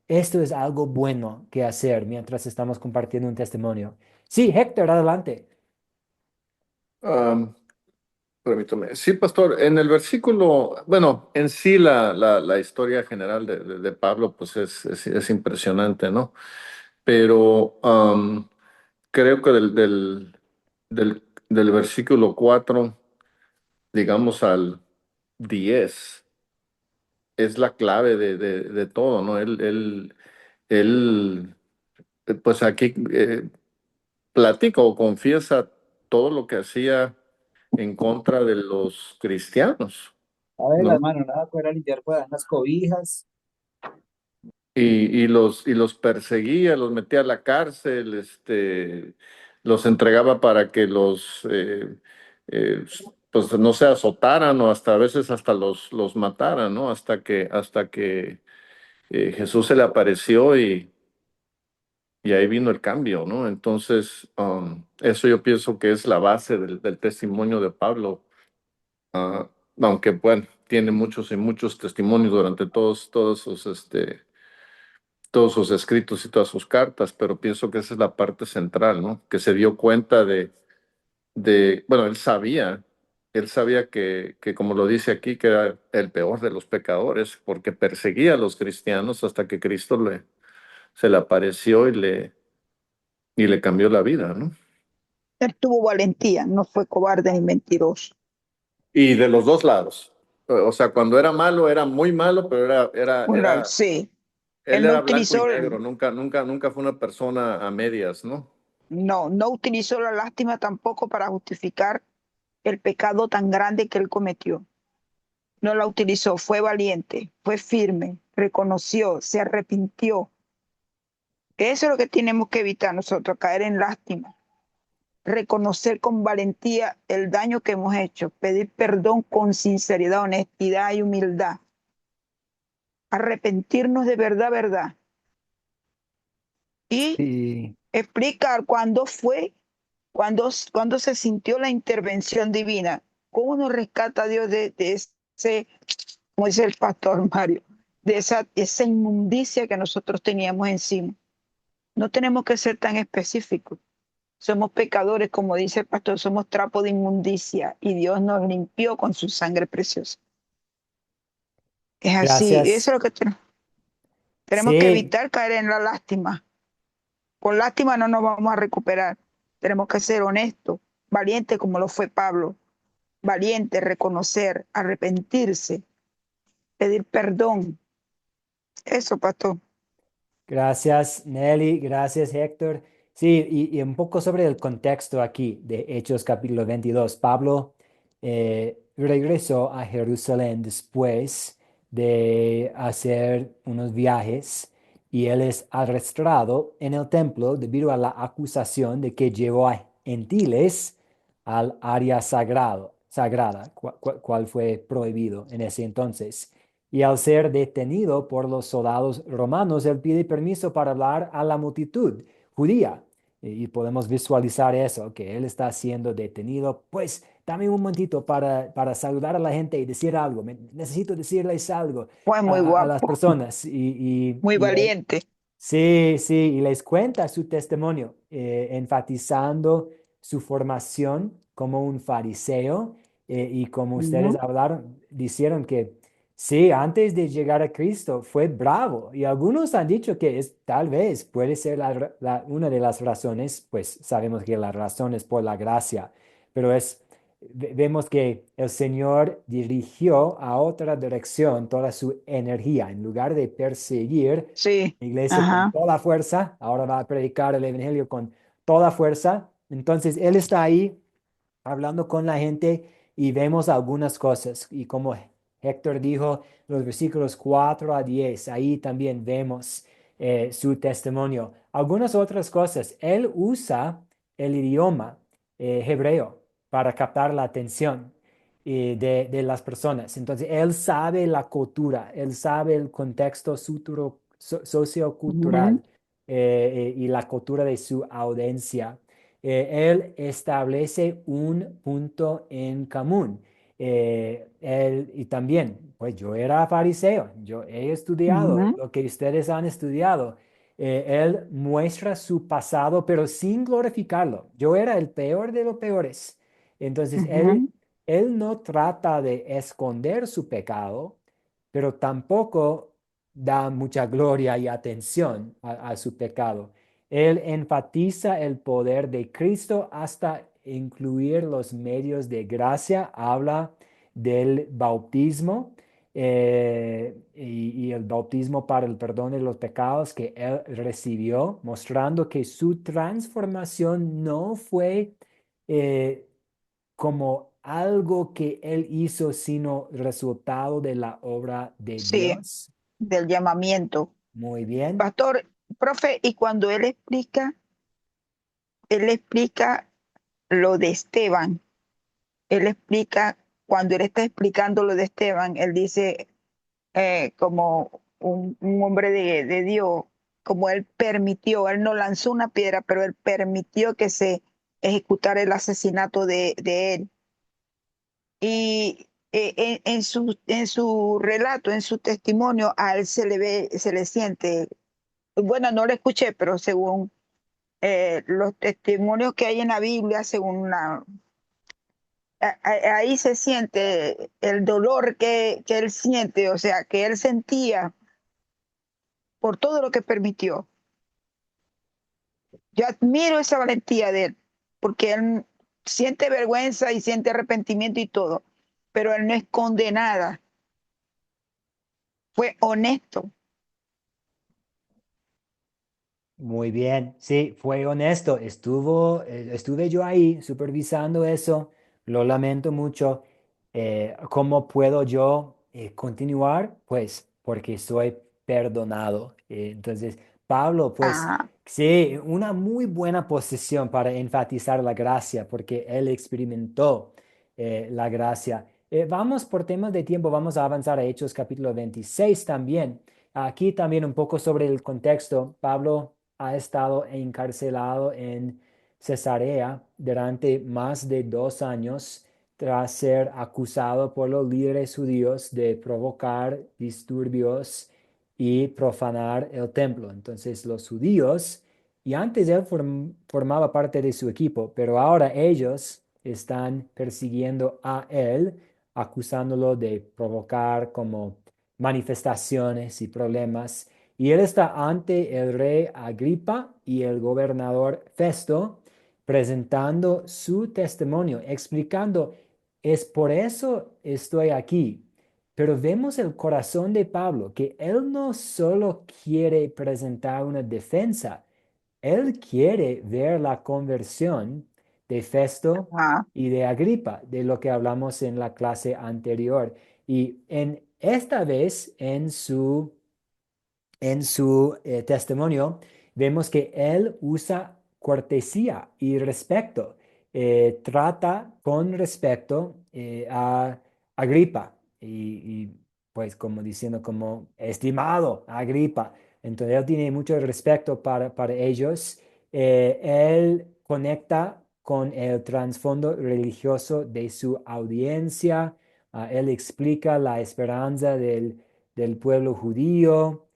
Speaker 1: esto es algo bueno que hacer mientras estamos compartiendo un testimonio? Sí, Héctor, adelante.
Speaker 6: Am, Permítame. Sí, pastor, en el versículo, bueno, en sí la historia general de Pablo, pues es impresionante, ¿no? Pero creo que del versículo 4 digamos, al 10 es la clave de todo, ¿no? Él pues aquí platica o confiesa todo lo que hacía en contra de los cristianos,
Speaker 2: A ver,
Speaker 6: ¿no?
Speaker 2: hermano, nada fuera limpiar puedan las cobijas.
Speaker 6: Y los perseguía, los metía a la cárcel, los entregaba para que eh, pues no se azotaran o hasta a veces hasta los mataran, ¿no? Hasta que Jesús se le apareció y ahí vino el cambio, ¿no? Entonces, eso yo pienso que es la base del testimonio de Pablo. Ah, Aunque, bueno, tiene muchos y muchos testimonios durante todos sus escritos y todas sus cartas, pero pienso que esa es la parte central, ¿no? Que se dio cuenta bueno, él sabía que como lo dice aquí, que era el peor de los pecadores, porque perseguía a los cristianos hasta que Cristo se le apareció y le cambió la vida, ¿no?
Speaker 7: Él tuvo valentía, no fue cobarde ni mentiroso.
Speaker 6: Y de los dos lados. O sea, cuando era malo, era muy malo, pero
Speaker 7: Bueno, sí,
Speaker 6: él
Speaker 7: él no
Speaker 6: era blanco y
Speaker 7: utilizó,
Speaker 6: negro, nunca fue una persona a medias, ¿no?
Speaker 7: no utilizó la lástima tampoco para justificar el pecado tan grande que él cometió. No la utilizó, fue valiente, fue firme, reconoció, se arrepintió. Eso es lo que tenemos que evitar nosotros, caer en lástima. Reconocer con valentía el daño que hemos hecho, pedir perdón con sinceridad, honestidad y humildad. Arrepentirnos de verdad, verdad. Y
Speaker 1: Sí.
Speaker 7: explicar cuándo se sintió la intervención divina, cómo nos rescata Dios de ese, como dice el pastor Mario, de esa inmundicia que nosotros teníamos encima. No tenemos que ser tan específicos. Somos pecadores, como dice el pastor, somos trapo de inmundicia y Dios nos limpió con su sangre preciosa. Es así, eso
Speaker 1: Gracias.
Speaker 7: es lo que tenemos que
Speaker 1: Sí,
Speaker 7: evitar caer en la lástima. Con lástima no nos vamos a recuperar. Tenemos que ser honestos, valientes como lo fue Pablo. Valiente, reconocer, arrepentirse, pedir perdón. Eso, pastor.
Speaker 1: gracias, Nelly. Gracias, Héctor. Sí, y un poco sobre el contexto aquí de Hechos capítulo 22. Pablo regresó a Jerusalén después de hacer unos viajes y él es arrestado en el templo debido a la acusación de que llevó a gentiles al área sagrada, cual fue prohibido en ese entonces. y al ser detenido por los soldados romanos, él pide permiso para hablar a la multitud judía. Y podemos visualizar eso, que él está siendo detenido. Pues dame un momentito para saludar a la gente y decir algo. Necesito decirles algo
Speaker 7: Fue muy
Speaker 1: a las
Speaker 7: guapo,
Speaker 1: personas. Y,
Speaker 7: muy
Speaker 1: y él,
Speaker 7: valiente.
Speaker 1: sí, sí, y les cuenta su testimonio, enfatizando su formación como un fariseo, y como ustedes
Speaker 7: Ujú,
Speaker 1: hablaron, dijeron que sí, antes de llegar a Cristo fue bravo, y algunos han dicho que es tal vez puede ser una de las razones, pues sabemos que la razón es por la gracia, pero vemos que el Señor dirigió a otra dirección toda su energía en lugar de perseguir
Speaker 7: sí,
Speaker 1: la iglesia con
Speaker 7: ajá,
Speaker 1: toda fuerza, ahora va a predicar el evangelio con toda fuerza. Entonces, él está ahí hablando con la gente y vemos algunas cosas. Y como Héctor dijo, los versículos 4 a 10 ahí también vemos su testimonio. Algunas otras cosas, él usa el idioma hebreo para captar la atención de las personas. Entonces, él sabe la cultura, él sabe el contexto
Speaker 7: ujú,
Speaker 1: sociocultural, y la cultura de su audiencia. Él establece un punto en común. Y también, pues yo era fariseo, yo he estudiado
Speaker 7: ujú,
Speaker 1: lo que ustedes han estudiado. Él muestra su pasado, pero sin glorificarlo. Yo era el peor de los peores. Entonces,
Speaker 7: ujú.
Speaker 1: él no trata de esconder su pecado, pero tampoco da mucha gloria y atención a su pecado. Él enfatiza el poder de Cristo hasta incluir los medios de gracia. Habla del bautismo, y el bautismo para el perdón de los pecados que él recibió, mostrando que su transformación no fue eh, como algo que él hizo, sino resultado de la obra de
Speaker 7: Sí,
Speaker 1: Dios.
Speaker 7: del llamamiento.
Speaker 1: Muy bien.
Speaker 7: Pastor, profe, y cuando él explica lo de Esteban, él explica, cuando él está explicando lo de Esteban, él dice, como un hombre de Dios, como él permitió, él no lanzó una piedra, pero él permitió que se ejecutara el asesinato de él. Y en su relato, en su testimonio, a él se le ve, se le siente, bueno, no lo escuché, pero según los testimonios que hay en la Biblia, según ahí se siente el dolor que él siente, o sea, que él sentía por todo lo que permitió. Yo admiro esa valentía de él, porque él siente vergüenza y siente arrepentimiento y todo, pero él no esconde nada, fue honesto.
Speaker 1: Muy bien, sí, fue honesto. Estuve yo ahí supervisando eso. Lo lamento mucho. ¿Cómo puedo yo continuar? Pues porque soy perdonado. Entonces, Pablo, pues
Speaker 7: Ah,
Speaker 1: sí, una muy buena posición para enfatizar la gracia, porque él experimentó la gracia. Vamos por temas de tiempo, vamos a avanzar a Hechos capítulo 26 también. Aquí también un poco sobre el contexto. Pablo ha estado encarcelado en Cesarea durante más de 2 años tras ser acusado por los líderes judíos de provocar disturbios y profanar el templo. Entonces los judíos, y antes él formaba parte de su equipo, pero ahora ellos están persiguiendo a él, acusándolo de provocar como manifestaciones y problemas. Y él está ante el rey Agripa y el gobernador Festo, presentando su testimonio, explicando, es por eso estoy aquí. Pero vemos el corazón de Pablo, que él no solo quiere presentar una defensa, él quiere ver la conversión de Festo
Speaker 7: ah,
Speaker 1: y de Agripa, de lo que hablamos en la clase anterior. Y esta vez en su testimonio, vemos que él usa cortesía y respeto. Trata con respeto a Agripa. Y pues como diciendo como estimado Agripa. Entonces él tiene mucho respeto para ellos. Él conecta con el trasfondo religioso de su audiencia. Él explica la esperanza del pueblo judío.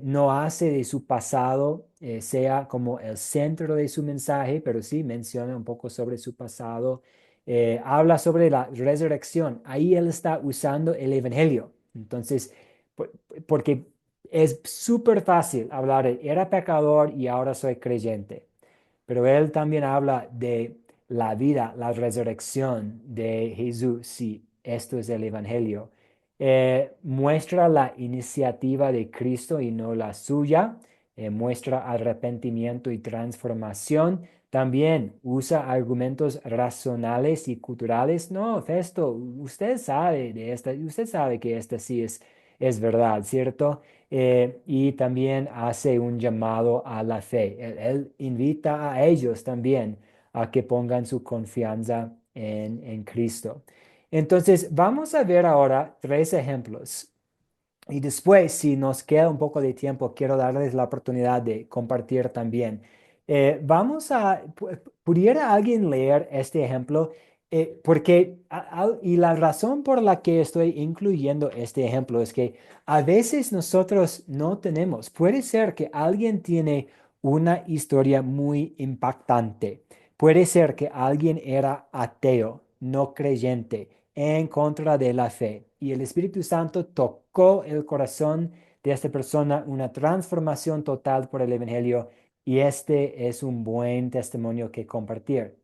Speaker 1: No hace de su pasado sea como el centro de su mensaje, pero sí menciona un poco sobre su pasado. Habla sobre la resurrección. Ahí él está usando el evangelio. Entonces, por- porque es súper fácil hablar de era pecador y ahora soy creyente. Pero él también habla de la vida, la resurrección de Jesús, si esto es el evangelio. Muestra la iniciativa de Cristo y no la suya. Muestra arrepentimiento y transformación. También usa argumentos racionales y culturales. No, Festo, usted sabe de esta, usted sabe que esta sí es verdad, ¿cierto? Y también hace un llamado a la fe. Él invita a ellos también a que pongan su confianza en Cristo. Entonces, vamos a ver ahora tres ejemplos. Y después, si nos queda un poco de tiempo, quiero darles la oportunidad de compartir también. ¿Pudiera alguien leer este ejemplo? Y la razón por la que estoy incluyendo este ejemplo es que a veces nosotros no tenemos, puede ser que alguien tiene una historia muy impactante. Puede ser que alguien era ateo, no creyente, en contra de la fe. Y el Espíritu Santo tocó el corazón de esta persona, una transformación total por el Evangelio. Y este es un buen testimonio que compartir.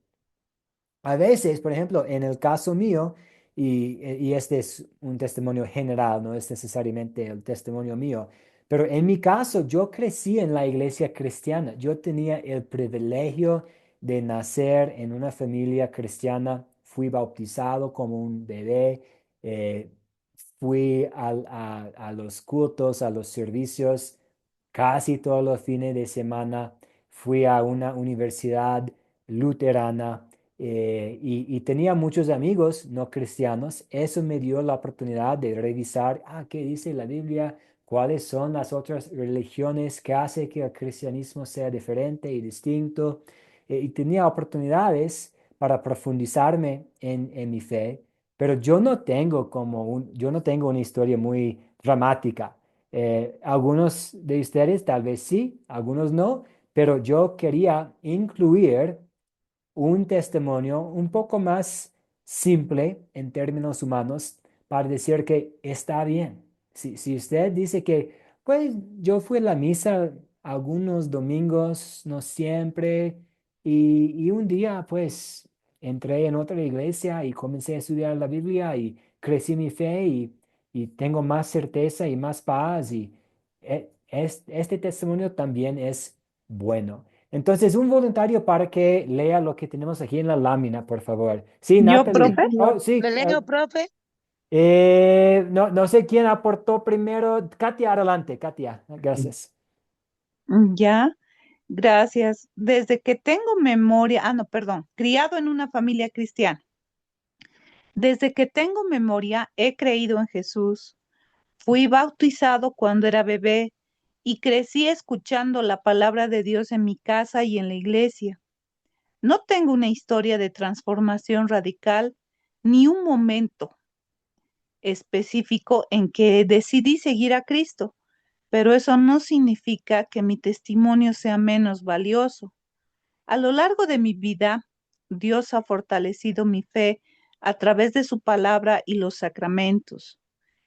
Speaker 1: A veces, por ejemplo, en el caso mío, y este es un testimonio general, no es necesariamente el testimonio mío, pero en mi caso yo crecí en la iglesia cristiana. Yo tenía el privilegio de nacer en una familia cristiana. Fui bautizado como un bebé. eh, Fui a los cultos, a los servicios casi todos los fines de semana. Fui a una universidad luterana y tenía muchos amigos no cristianos. Eso me dio la oportunidad de revisar, qué dice la Biblia, cuáles son las otras religiones que hace que el cristianismo sea diferente y distinto. Y tenía oportunidades para profundizarme en mi fe, pero yo no tengo una historia muy dramática. Algunos de ustedes tal vez sí, algunos no, pero yo quería incluir un testimonio un poco más simple en términos humanos para decir que está bien. Si usted dice que, pues yo fui a la misa algunos domingos, no siempre, y un día pues entré en otra iglesia y comencé a estudiar la Biblia y crecí mi fe y tengo más certeza y más paz y este testimonio también es bueno. Entonces, un voluntario para que lea lo que tenemos aquí en la lámina, por favor. Sí,
Speaker 3: Yo,
Speaker 1: Natalie.
Speaker 3: profe.
Speaker 1: Oh, sí.
Speaker 4: ¿Le leo, profe?
Speaker 1: No sé quién aportó primero. Katia, adelante, Katia. Gracias.
Speaker 3: Ya, gracias. Desde que tengo memoria, no, perdón, criado en una familia cristiana. Desde que tengo memoria, he creído en Jesús. Fui bautizado cuando era bebé y crecí escuchando la palabra de Dios en mi casa y en la iglesia. No tengo una historia de transformación radical ni un momento específico en que decidí seguir a Cristo, pero eso no significa que mi testimonio sea menos valioso. A lo largo de mi vida, Dios ha fortalecido mi fe a través de su palabra y los sacramentos.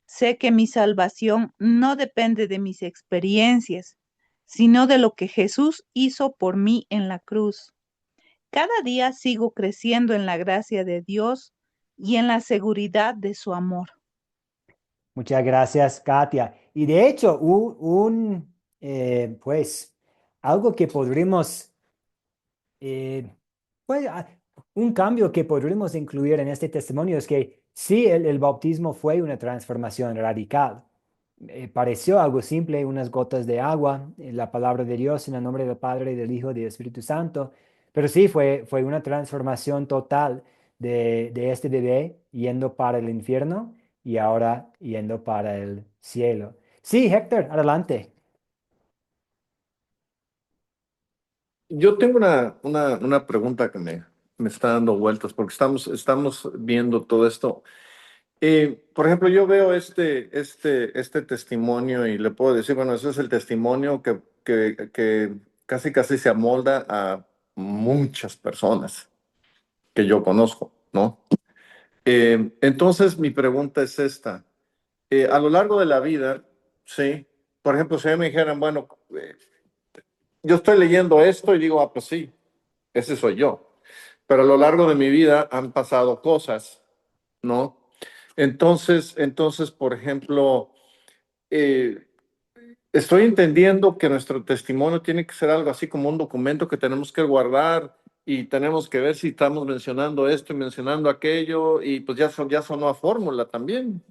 Speaker 3: Sé que mi salvación no depende de mis experiencias, sino de lo que Jesús hizo por mí en la cruz. Cada día sigo creciendo en la gracia de Dios y en la seguridad de su amor.
Speaker 1: Muchas gracias, Katia. Y de hecho, pues, algo que podríamos Eh, pues un cambio que podríamos incluir en este testimonio es que sí, el bautismo fue una transformación radical. Pareció algo simple, unas gotas de agua, la palabra de Dios en el nombre del Padre, del Hijo y del Espíritu Santo, pero sí fue una transformación total de este bebé yendo para el infierno y ahora yendo para el cielo. Sí, Héctor, adelante.
Speaker 6: Yo tengo una pregunta que me está dando vueltas porque estamos viendo todo esto. Por ejemplo, yo veo este testimonio y le puedo decir, bueno, ese es el testimonio que casi casi se amolda a muchas personas que yo conozco, ¿no? Entonces, mi pregunta es esta. A lo largo de la vida, sí, por ejemplo, si a mí me dijeran, bueno, yo estoy leyendo esto y digo, ah, pues sí, ese soy yo. Pero a lo largo de mi vida han pasado cosas, ¿no? Entonces, por ejemplo, eh, estoy entendiendo que nuestro testimonio tiene que ser algo así como un documento que tenemos que guardar y tenemos que ver si estamos mencionando esto y mencionando aquello y pues ya sonó a fórmula también.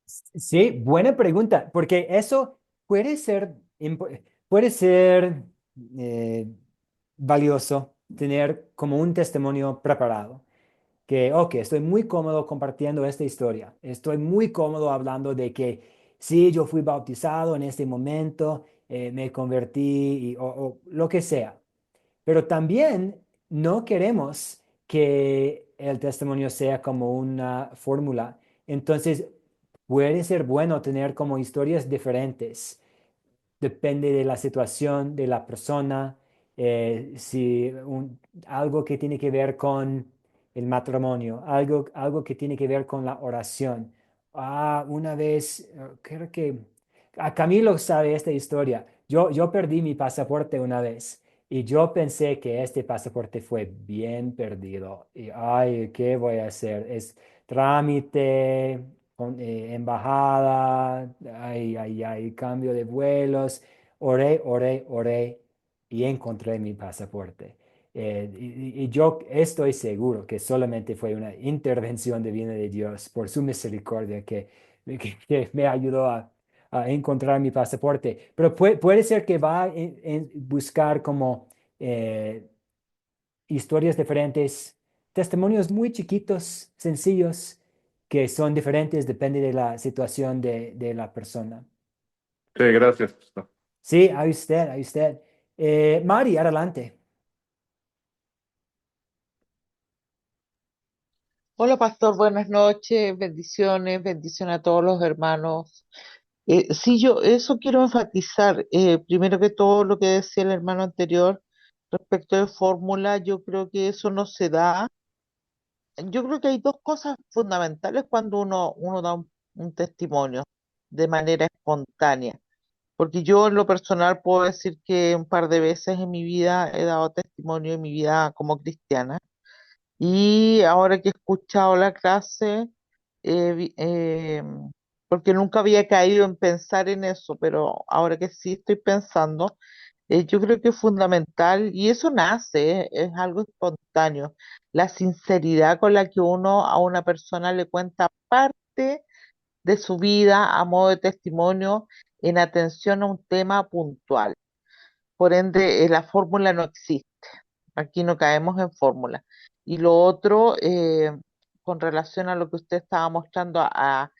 Speaker 1: Sí, buena pregunta, porque eso puede ser, puede ser eh, valioso tener como un testimonio preparado. Que, ok, estoy muy cómodo compartiendo esta historia. Estoy muy cómodo hablando de que sí, yo fui bautizado en este momento, me convertí o lo que sea. Pero también no queremos que el testimonio sea como una fórmula. Entonces, puede ser bueno tener como historias diferentes. Depende de la situación de la persona, si algo que tiene que ver con el matrimonio, algo que tiene que ver con la oración. Una vez, creo que a Camilo sabe esta historia. Yo perdí mi pasaporte una vez y yo pensé que este pasaporte fue bien perdido. Y, ay, ¿qué voy a hacer? Es trámite, embajada, cambio de vuelos. Oré y encontré mi pasaporte. Y yo estoy seguro que solamente fue una intervención divina de Dios por su misericordia que me ayudó a encontrar mi pasaporte. Pero puede ser que va en buscar como eh, historias diferentes, testimonios muy chiquitos, sencillos, que son diferentes, depende de la situación de la persona.
Speaker 6: Sí, gracias.
Speaker 1: Sí, a usted, a usted. Mari, adelante.
Speaker 8: Hola, pastor, buenas noches, bendiciones a todos los hermanos. Sí, yo eso quiero enfatizar. Primero que todo, lo que decía el hermano anterior respecto de fórmula, yo creo que eso no se da. Yo creo que hay dos cosas fundamentales cuando uno da un testimonio de manera espontánea. Porque yo en lo personal puedo decir que un par de veces en mi vida he dado testimonio en mi vida como cristiana. Y ahora que he escuchado la clase, porque nunca había caído en pensar en eso, pero ahora que sí estoy pensando, yo creo que es fundamental, y eso nace, es algo espontáneo, la sinceridad con la que uno a una persona le cuenta parte de su vida a modo de testimonio en atención a un tema puntual. Por ende, la fórmula no existe. Aquí no caemos en fórmula. Y lo otro, con relación a lo que usted estaba mostrando, a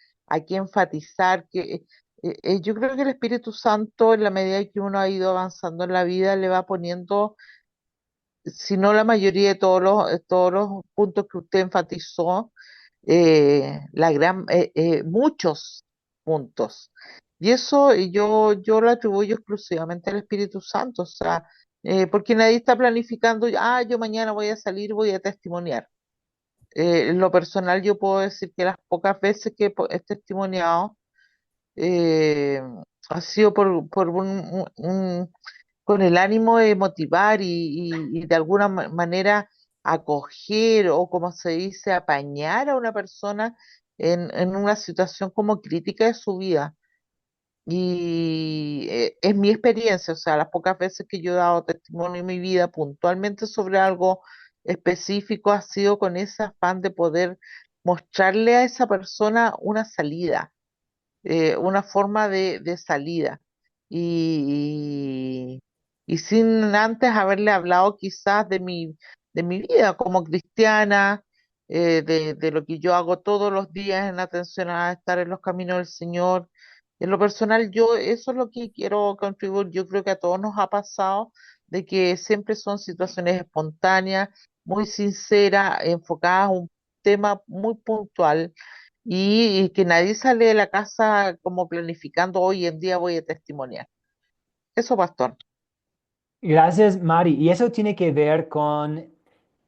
Speaker 8: que enfatizar que yo creo que el Espíritu Santo, en la medida que uno ha ido avanzando en la vida, le va poniendo, si no la mayoría de todos los puntos que usted enfatizó, muchos puntos. Y eso yo lo atribuyo exclusivamente al Espíritu Santo, o sea, porque nadie está planificando, yo mañana voy a salir, voy a testimoniar. En lo personal yo puedo decir que las pocas veces que he testimoniado, eh, ha sido por con el ánimo de motivar y de alguna manera acoger o como se dice, apañar a una persona en una situación como crítica de su vida. Y es mi experiencia, o sea, las pocas veces que yo he dado testimonio en mi vida puntualmente sobre algo específico ha sido con ese afán de poder mostrarle a esa persona una salida, una forma de salida. Y, y sin antes haberle hablado quizás de mi vida como cristiana, de lo que yo hago todos los días en atención a estar en los caminos del Señor. En lo personal, yo eso es lo que quiero contribuir. Yo creo que a todos nos ha pasado de que siempre son situaciones espontáneas, muy sinceras, enfocadas a un tema muy puntual y que nadie sale de la casa como planificando hoy en día voy a testimoniar. Eso, pastor.
Speaker 1: Gracias, Mari. Y eso tiene que ver con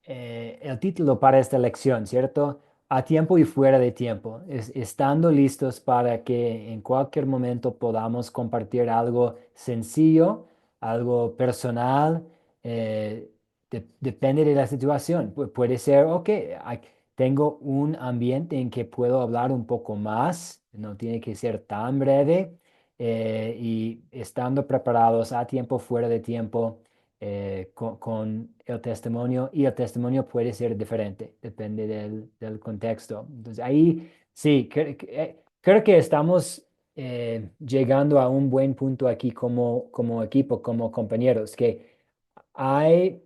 Speaker 1: el título para esta lección, ¿cierto? A tiempo y fuera de tiempo, estando listos para que en cualquier momento podamos compartir algo sencillo, algo personal, depende de la situación. Puede ser, ok, tengo un ambiente en que puedo hablar un poco más, no tiene que ser tan breve, y estando preparados a tiempo, fuera de tiempo con el testimonio y el testimonio puede ser diferente, depende del contexto. Entonces ahí sí, creo que estamos llegando a un buen punto aquí como equipo, como compañeros, que hay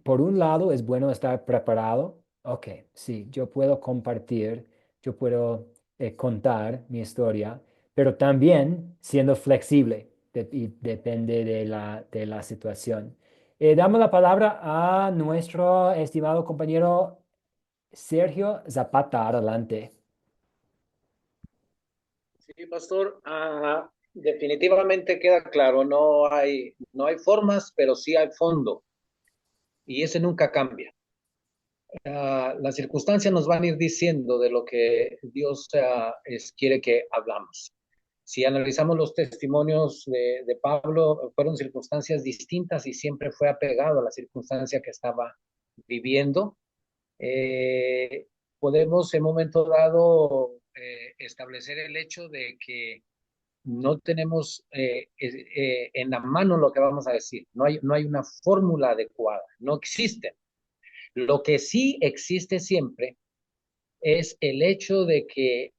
Speaker 1: por un lado, es bueno estar preparado. Ok, sí, yo puedo compartir, yo puedo contar mi historia, pero también siendo flexible y depende de la situación. Damos la palabra a nuestro estimado compañero Sergio Zapata. Adelante.
Speaker 9: Sí, pastor, definitivamente queda claro, no hay formas, pero sí hay fondo, y ese nunca cambia. Las circunstancias nos van a ir diciendo de lo que Dios quiere que hablamos. Si analizamos los testimonios de Pablo, fueron circunstancias distintas y siempre fue apegado a la circunstancia que estaba viviendo. Eh, Podemos en un momento dado establecer el hecho de que no tenemos en la mano lo que vamos a decir, no hay una fórmula adecuada, no existe. Lo que sí existe siempre es el hecho de que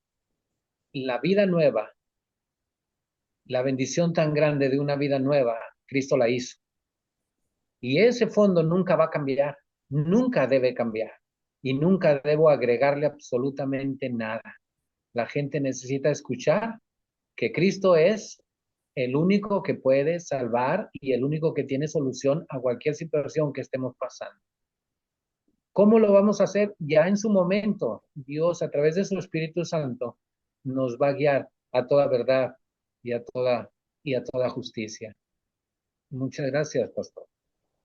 Speaker 9: la vida nueva, la bendición tan grande de una vida nueva, Cristo la hizo. Y ese fondo nunca va a cambiar, nunca debe cambiar y nunca debo agregarle absolutamente nada. La gente necesita escuchar que Cristo es el único que puede salvar y el único que tiene solución a cualquier situación que estemos pasando. ¿Cómo lo vamos a hacer? Ya en su momento, Dios a través de su Espíritu Santo nos va a guiar a toda verdad y y a toda justicia. Muchas gracias, pastor.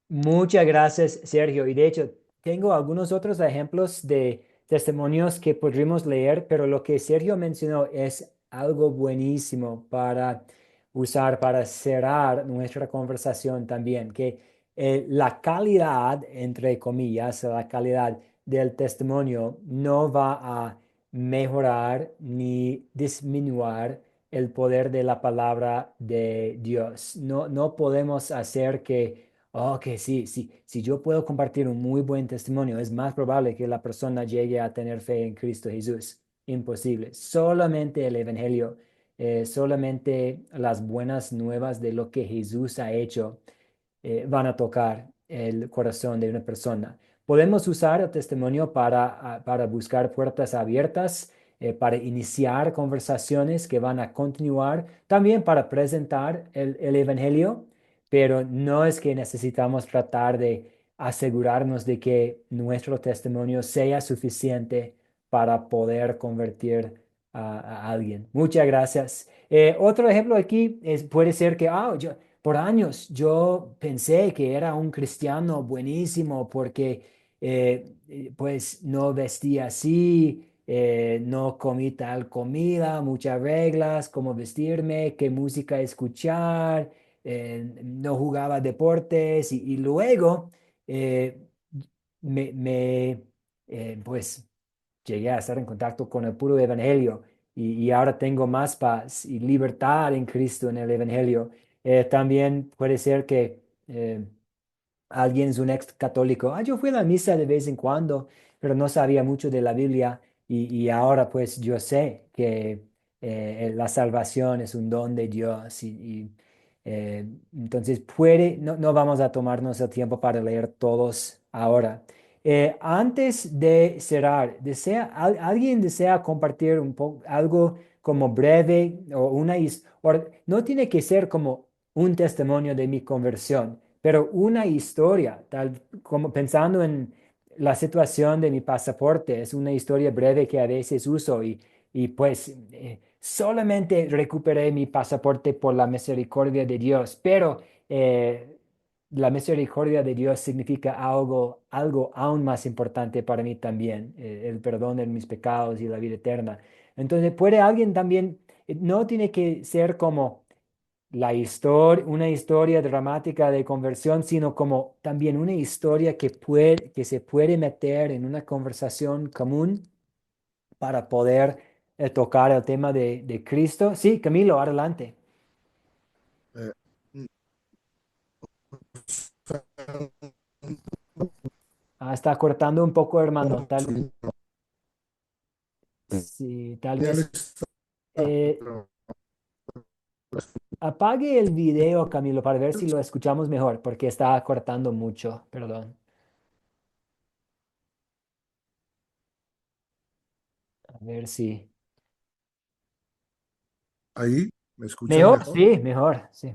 Speaker 1: Muchas gracias, Sergio. Y de hecho, tengo algunos otros ejemplos de testimonios que podríamos leer, pero lo que Sergio mencionó es algo buenísimo para usar, para cerrar nuestra conversación también, que la calidad, entre comillas, la calidad del testimonio no va a mejorar ni disminuir el poder de la palabra de Dios. No podemos hacer que ok, sí, sí. Si yo puedo compartir un muy buen testimonio, es más probable que la persona llegue a tener fe en Cristo Jesús. Imposible. Solamente el Evangelio, solamente las buenas nuevas de lo que Jesús ha hecho van a tocar el corazón de una persona. Podemos usar el testimonio para buscar puertas abiertas, para iniciar conversaciones que van a continuar, también para presentar el Evangelio, pero no es que necesitamos tratar de asegurarnos de que nuestro testimonio sea suficiente para poder convertir a alguien. Muchas gracias. Otro ejemplo aquí puede ser que, por años yo pensé que era un cristiano buenísimo porque pues no vestía así, no comí tal comida, muchas reglas, cómo vestirme, qué música escuchar, no jugaba deportes y luego eh, pues llegué a estar en contacto con el puro evangelio y ahora tengo más paz y libertad en Cristo en el evangelio. También puede ser que alguien es un ex católico. Yo fui a la misa de vez en cuando, pero no sabía mucho de la Biblia y ahora pues yo sé que la salvación es un don de Dios entonces no vamos a tomarnos el tiempo para leer todos ahora. Antes de cerrar, ¿alguien desea compartir un poco algo como breve o no tiene que ser como un testimonio de mi conversión, pero una historia, tal como pensando en la situación de mi pasaporte, es una historia breve que a veces uso y pues solamente recuperé mi pasaporte por la misericordia de Dios, pero la misericordia de Dios significa algo aún más importante para mí también, el perdón de mis pecados y la vida eterna. Entonces, puede alguien también, no tiene que ser como una historia dramática de conversión, sino como también una historia que se puede meter en una conversación común para poder tocar el tema de Cristo. Sí, Camilo, adelante.
Speaker 10: Eh, mm,
Speaker 1: Está cortando un poco, hermano.
Speaker 10: como soy
Speaker 1: Sí, tal
Speaker 10: ya le
Speaker 1: vez.
Speaker 10: está-
Speaker 1: eh, Apague el video, Camilo, para ver si lo escuchamos mejor, porque está cortando mucho. Perdón. A ver si.
Speaker 10: Ahí, ¿me escuchan
Speaker 1: Mejor,
Speaker 10: mejor?
Speaker 1: sí, mejor, sí.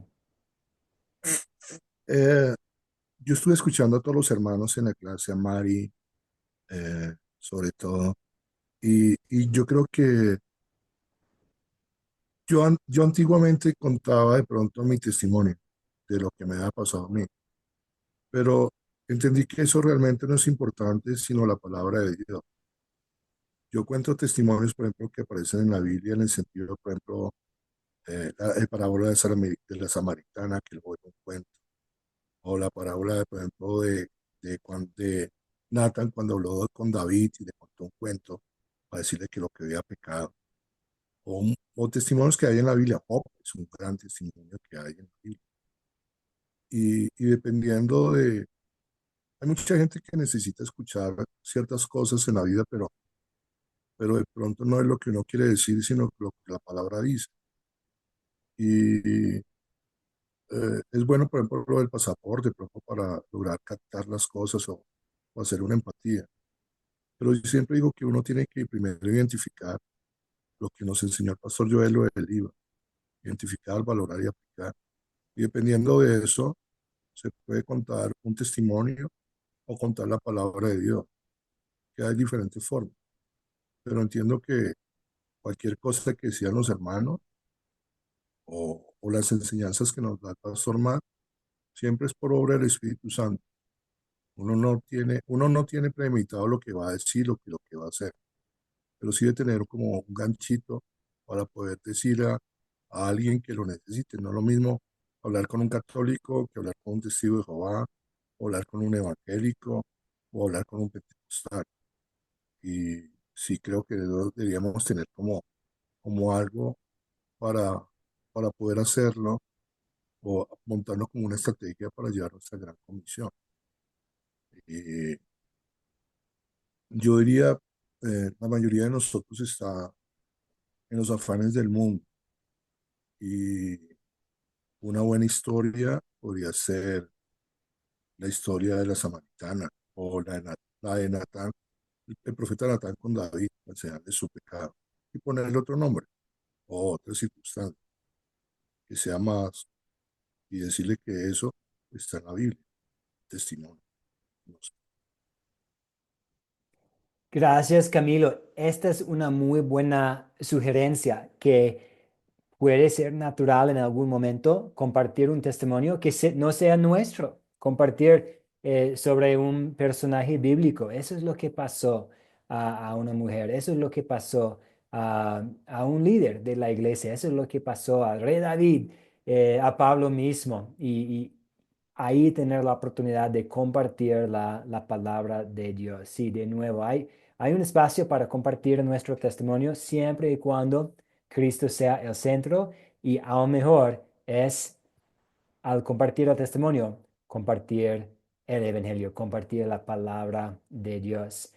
Speaker 10: Eh, yo estuve escuchando a todos los hermanos en la clase, a Mari, sobre todo, y yo creo que yo antiguamente contaba de pronto mi testimonio de lo que me había pasado a mí, pero entendí que eso realmente no es importante, sino la palabra de Dios. Yo cuento testimonios, por ejemplo, que aparecen en la Biblia en el sentido, por ejemplo, la parábola de la samaritana, que luego un cuento, o la parábola, por ejemplo, de Nathan cuando habló con David y le contó un cuento para decirle que lo que había pecado, o testimonios que hay en la Biblia. Job es un gran testimonio que hay en la Biblia. Y dependiendo de, hay mucha gente que necesita escuchar ciertas cosas en la vida, pero de pronto no es lo que uno quiere decir, sino lo que la palabra dice. Y es bueno, por ejemplo, lo del pasaporte, por ejemplo, para lograr captar las cosas o hacer una empatía. Pero yo siempre digo que uno tiene que primero identificar lo que nos enseñó el pastor Joel del libro, identificar, valorar y aplicar. Y dependiendo de eso, se puede contar un testimonio o contar la palabra de Dios, que hay diferentes formas. Pero entiendo que cualquier cosa que decían los hermanos o las enseñanzas que nos da el pastor Mar, siempre es por obra del Espíritu Santo. Uno no tiene premeditado lo que va a decir, lo que va a hacer, pero sí de tener como un ganchito para poder decir a alguien que lo necesite. No es lo mismo hablar con un católico que hablar con un testigo de Jehová, o hablar con un evangélico, o hablar con un pentecostal. Y sí creo que deberíamos tener como algo para, para poder hacerlo o montarlo como una estrategia para llevar nuestra gran comisión. Y yo diría, la mayoría de nosotros está en los afanes del mundo y una buena historia podría ser la historia de la samaritana o la de Natán, el profeta Natán con David, al señalar de su pecado y ponerle otro nombre o otra circunstancia que sea más y decirle que eso está en la Biblia, testimonio. No sé.
Speaker 1: Gracias, Camilo. Esta es una muy buena sugerencia que puede ser natural en algún momento compartir un testimonio que no sea nuestro, compartir sobre un personaje bíblico. Eso es lo que pasó a una mujer, eso es lo que pasó a un líder de la iglesia, eso es lo que pasó al rey David, a Pablo mismo. Y ahí tener la oportunidad de compartir la palabra de Dios. Sí, de nuevo, hay un espacio para compartir nuestro testimonio siempre y cuando Cristo sea el centro y aún mejor es al compartir el testimonio, compartir el evangelio, compartir la palabra de Dios.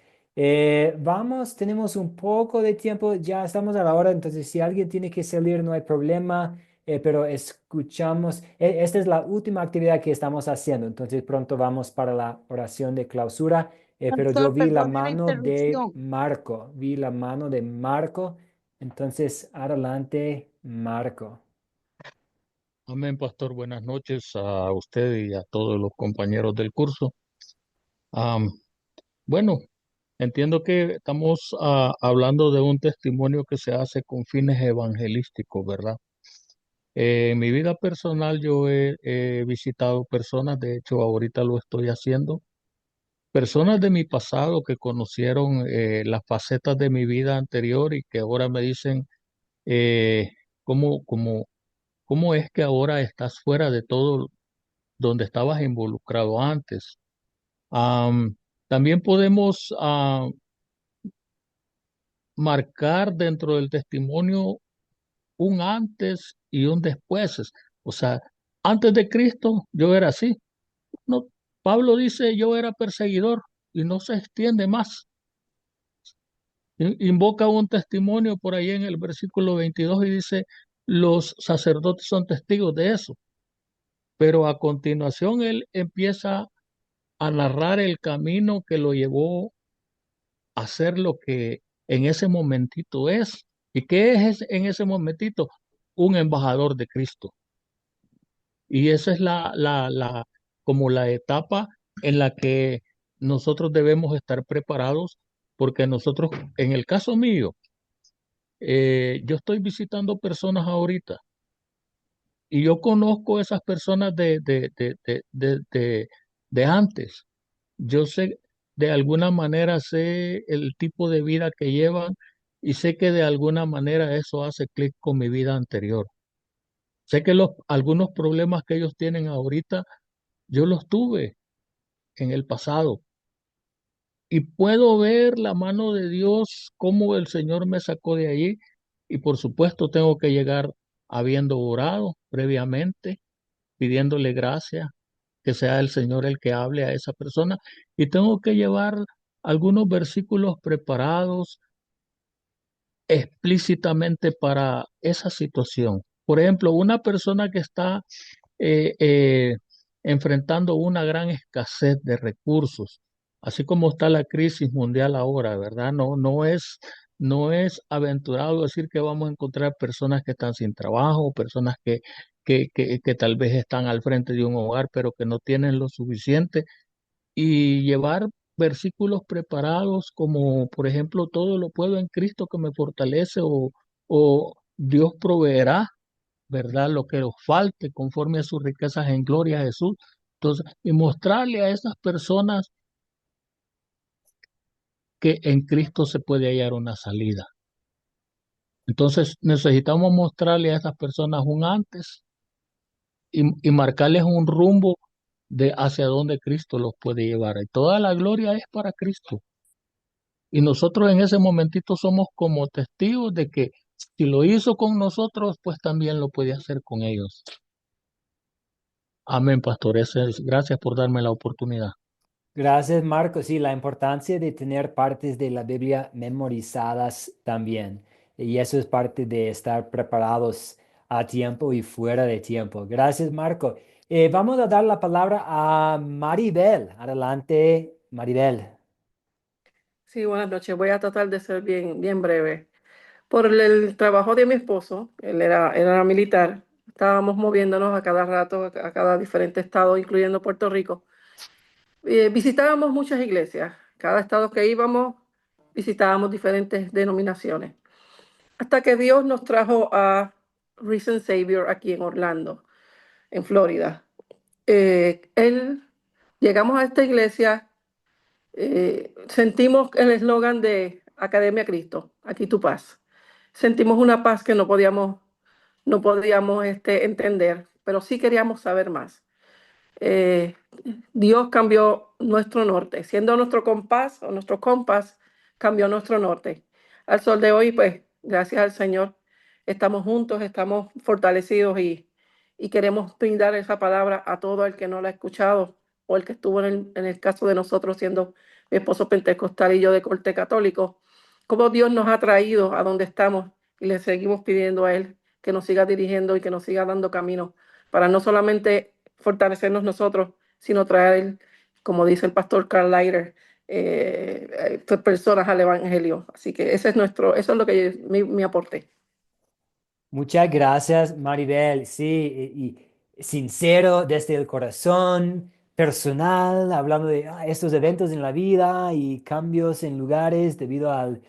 Speaker 1: Tenemos un poco de tiempo, ya estamos a la hora, entonces si alguien tiene que salir no hay problema, pero escuchamos, esta es la última actividad que estamos haciendo, entonces pronto vamos para la oración de clausura. pero yo
Speaker 4: Pastor,
Speaker 1: vi la
Speaker 4: perdone la
Speaker 1: mano de
Speaker 4: interrupción.
Speaker 1: Marco, vi la mano de Marco. Entonces, adelante, Marco.
Speaker 11: Amén, pastor. Buenas noches a usted y a todos los compañeros del curso. Am, bueno, entiendo que estamos hablando de un testimonio que se hace con fines evangelísticos, ¿verdad? En mi vida personal yo he visitado personas, de hecho ahorita lo estoy haciendo, personas de mi pasado que conocieron las facetas de mi vida anterior y que ahora me dicen eh, cómo, cómo, cómo es que ahora estás fuera de todo donde estabas involucrado antes. Am, También podemos marcar dentro del testimonio un antes y un después. O sea, antes de Cristo yo era así. No, Pablo dice yo era perseguidor y no se extiende más. Invoca un testimonio por ahí en el versículo 22 y dice, los sacerdotes son testigos de eso. Pero a continuación él empieza a narrar el camino que lo llevó a ser lo que en ese momentito es. ¿Y qué es en ese momentito? Un embajador de Cristo. Y esa es como la etapa en la que nosotros debemos estar preparados, porque nosotros, en el caso mío, yo estoy visitando personas ahorita y yo conozco esas personas de antes. Yo sé, de alguna manera sé el tipo de vida que llevan y sé que de alguna manera eso hace clic con mi vida anterior. Sé que algunos problemas que ellos tienen ahorita, yo los tuve en el pasado y puedo ver la mano de Dios, cómo el Señor me sacó de allí y por supuesto tengo que llegar habiendo orado previamente, pidiéndole gracia, que sea el Señor el que hable a esa persona y tengo que llevar algunos versículos preparados explícitamente para esa situación. Por ejemplo, una persona que está eh, eh, enfrentando una gran escasez de recursos, así como está la crisis mundial ahora, ¿verdad? No es aventurado decir que vamos a encontrar personas que están sin trabajo, personas que tal vez están al frente de un hogar, pero que no tienen lo suficiente y llevar versículos preparados como, por ejemplo, todo lo puedo en Cristo que me fortalece o Dios proveerá, ¿verdad? Lo que os falte conforme a sus riquezas en gloria a Jesús. Entonces, y mostrarle a esas personas que en Cristo se puede hallar una salida. Entonces, necesitamos mostrarle a esas personas un antes y marcarles un rumbo de hacia dónde Cristo los puede llevar. Y toda la gloria es para Cristo. Y nosotros en ese momentito somos como testigos de que si lo hizo con nosotros, pues también lo puede hacer con ellos. Amén, pastor. Gracias por darme la oportunidad.
Speaker 1: Gracias, Marco. Sí, la importancia de tener partes de la Biblia memorizadas también. Y eso es parte de estar preparados a tiempo y fuera de tiempo. Gracias, Marco. Vamos a dar la palabra a Maribel. Adelante, Maribel.
Speaker 12: Sí, buenas noches. Voy a tratar de ser bien breve. Por el trabajo de mi esposo, era militar, estábamos moviéndonos a cada rato, a cada diferente estado, incluyendo Puerto Rico. Visitábamos muchas iglesias. Cada estado que íbamos, visitábamos diferentes denominaciones. Hasta que Dios nos trajo a Risen Savior aquí en Orlando, en Florida. Llegamos a esta iglesia. Sentimos el eslogan de Academia Cristo, aquí tu paz. Sentimos una paz que no podíamos entender, pero sí queríamos saber más. Eh, Dios cambió nuestro norte, siendo nuestro compás o nuestro compás, cambió nuestro norte. Al sol de hoy, pues, gracias al Señor, estamos juntos, estamos fortalecidos y queremos brindar esa palabra a todo el que no la ha escuchado o el que estuvo en el caso de nosotros siendo mi esposo pentecostal y yo de corte católico, cómo Dios nos ha traído a donde estamos y le seguimos pidiendo a Él que nos siga dirigiendo y que nos siga dando camino para no solamente fortalecernos nosotros, sino traer, como dice el pastor Carl Leiter, personas al Evangelio. Así que eso es lo que mi aporte.
Speaker 1: Muchas gracias, Maribel. Sí, y sincero desde el corazón, personal, hablando de estos eventos en la vida y cambios en lugares debido al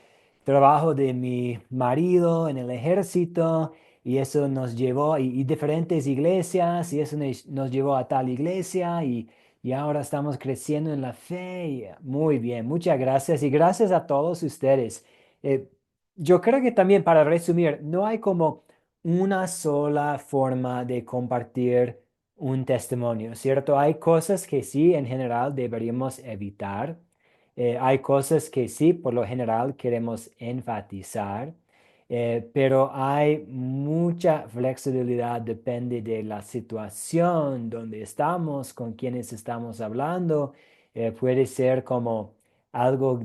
Speaker 1: trabajo de mi marido en el ejército. Y eso nos llevó, y diferentes iglesias, y eso nos llevó a tal iglesia, y ahora estamos creciendo en la fe. Muy bien, muchas gracias. Y gracias a todos ustedes. Eh, yo creo que también, para resumir, no hay como una sola forma de compartir un testimonio, ¿cierto? Hay cosas que sí, en general, deberíamos evitar. Hay cosas que sí, por lo general, queremos enfatizar. Pero hay mucha flexibilidad, depende de la situación donde estamos, con quienes estamos hablando. Puede ser como algo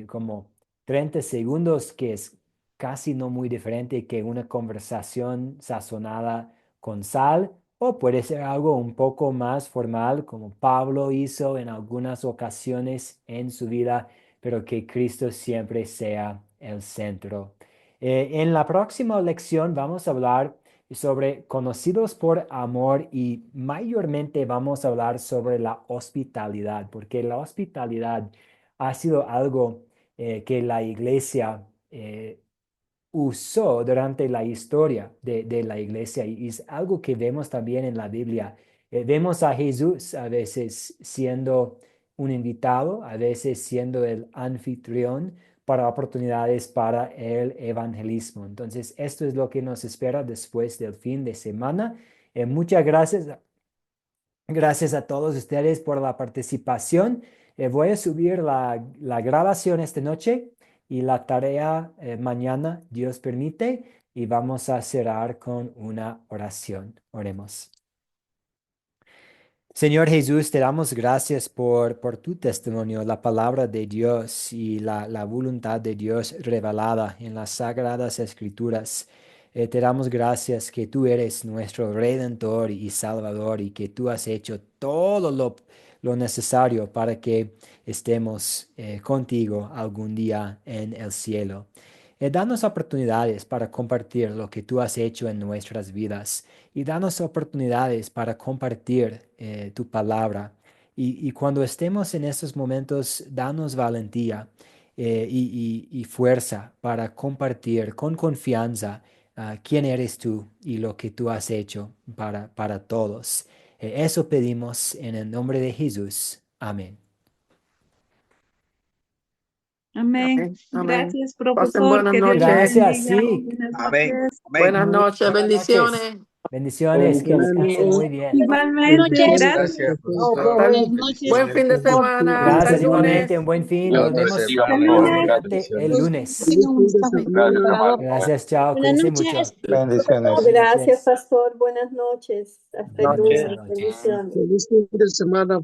Speaker 1: como 30 segundos, que es casi no muy diferente que una conversación sazonada con sal, o puede ser algo un poco más formal, como Pablo hizo en algunas ocasiones en su vida, pero que Cristo siempre sea el centro. En la próxima lección vamos a hablar sobre conocidos por amor, y mayormente vamos a hablar sobre la hospitalidad, porque la hospitalidad ha sido algo que la iglesia usó durante la historia de la iglesia, y es algo que vemos también en la Biblia. Vemos a Jesús a veces siendo un invitado, a veces siendo el anfitrión para oportunidades para el evangelismo. Entonces, esto es lo que nos espera después del fin de semana. Muchas gracias. Gracias a todos ustedes por la participación. Voy a subir la grabación esta noche y la tarea mañana, Dios permite, y vamos a cerrar con una oración. Oremos. Señor Jesús, te damos gracias por tu testimonio, la palabra de Dios y la voluntad de Dios revelada en las sagradas escrituras. Te damos gracias que tú eres nuestro Redentor y Salvador, y que tú has hecho todo lo necesario para que estemos contigo algún día en el cielo. Danos oportunidades para compartir lo que tú has hecho en nuestras vidas, y danos oportunidades para compartir tu palabra. Y cuando estemos en estos momentos, danos valentía y fuerza para compartir con confianza quién eres tú y lo que tú has hecho para todos. Eso pedimos en el nombre de Jesús. Amén.
Speaker 3: Amén.
Speaker 12: Amén.
Speaker 3: Gracias,
Speaker 12: Pasen
Speaker 3: profesor.
Speaker 12: buenas
Speaker 3: Que Dios les
Speaker 12: noches.
Speaker 1: Gracias,
Speaker 3: bendiga.
Speaker 1: sí.
Speaker 3: Buenas
Speaker 13: Amén.
Speaker 3: noches.
Speaker 13: Amén.
Speaker 12: Buenas noches.
Speaker 1: Buenas
Speaker 12: Bendiciones.
Speaker 1: noches. Bendiciones, que descansen muy bien.
Speaker 3: Igualmente,
Speaker 14: noches.
Speaker 3: gracias.
Speaker 14: Buenas noches.
Speaker 12: Buen fin de semana. Hasta
Speaker 1: Gracias
Speaker 12: el lunes.
Speaker 1: igualmente, un buen fin. Nos vemos
Speaker 3: Hasta el lunes.
Speaker 1: el lunes.
Speaker 14: Bravo.
Speaker 1: Gracias, chao.
Speaker 14: Buenas
Speaker 1: Cuídense
Speaker 14: noches.
Speaker 1: mucho.
Speaker 13: Bendiciones.
Speaker 1: Buenas
Speaker 15: Gracias,
Speaker 1: noches.
Speaker 15: pastor. Buenas noches. Hasta el
Speaker 1: Buenas
Speaker 15: lunes.
Speaker 1: noches.
Speaker 15: Bendiciones.
Speaker 11: Feliz fin de semana.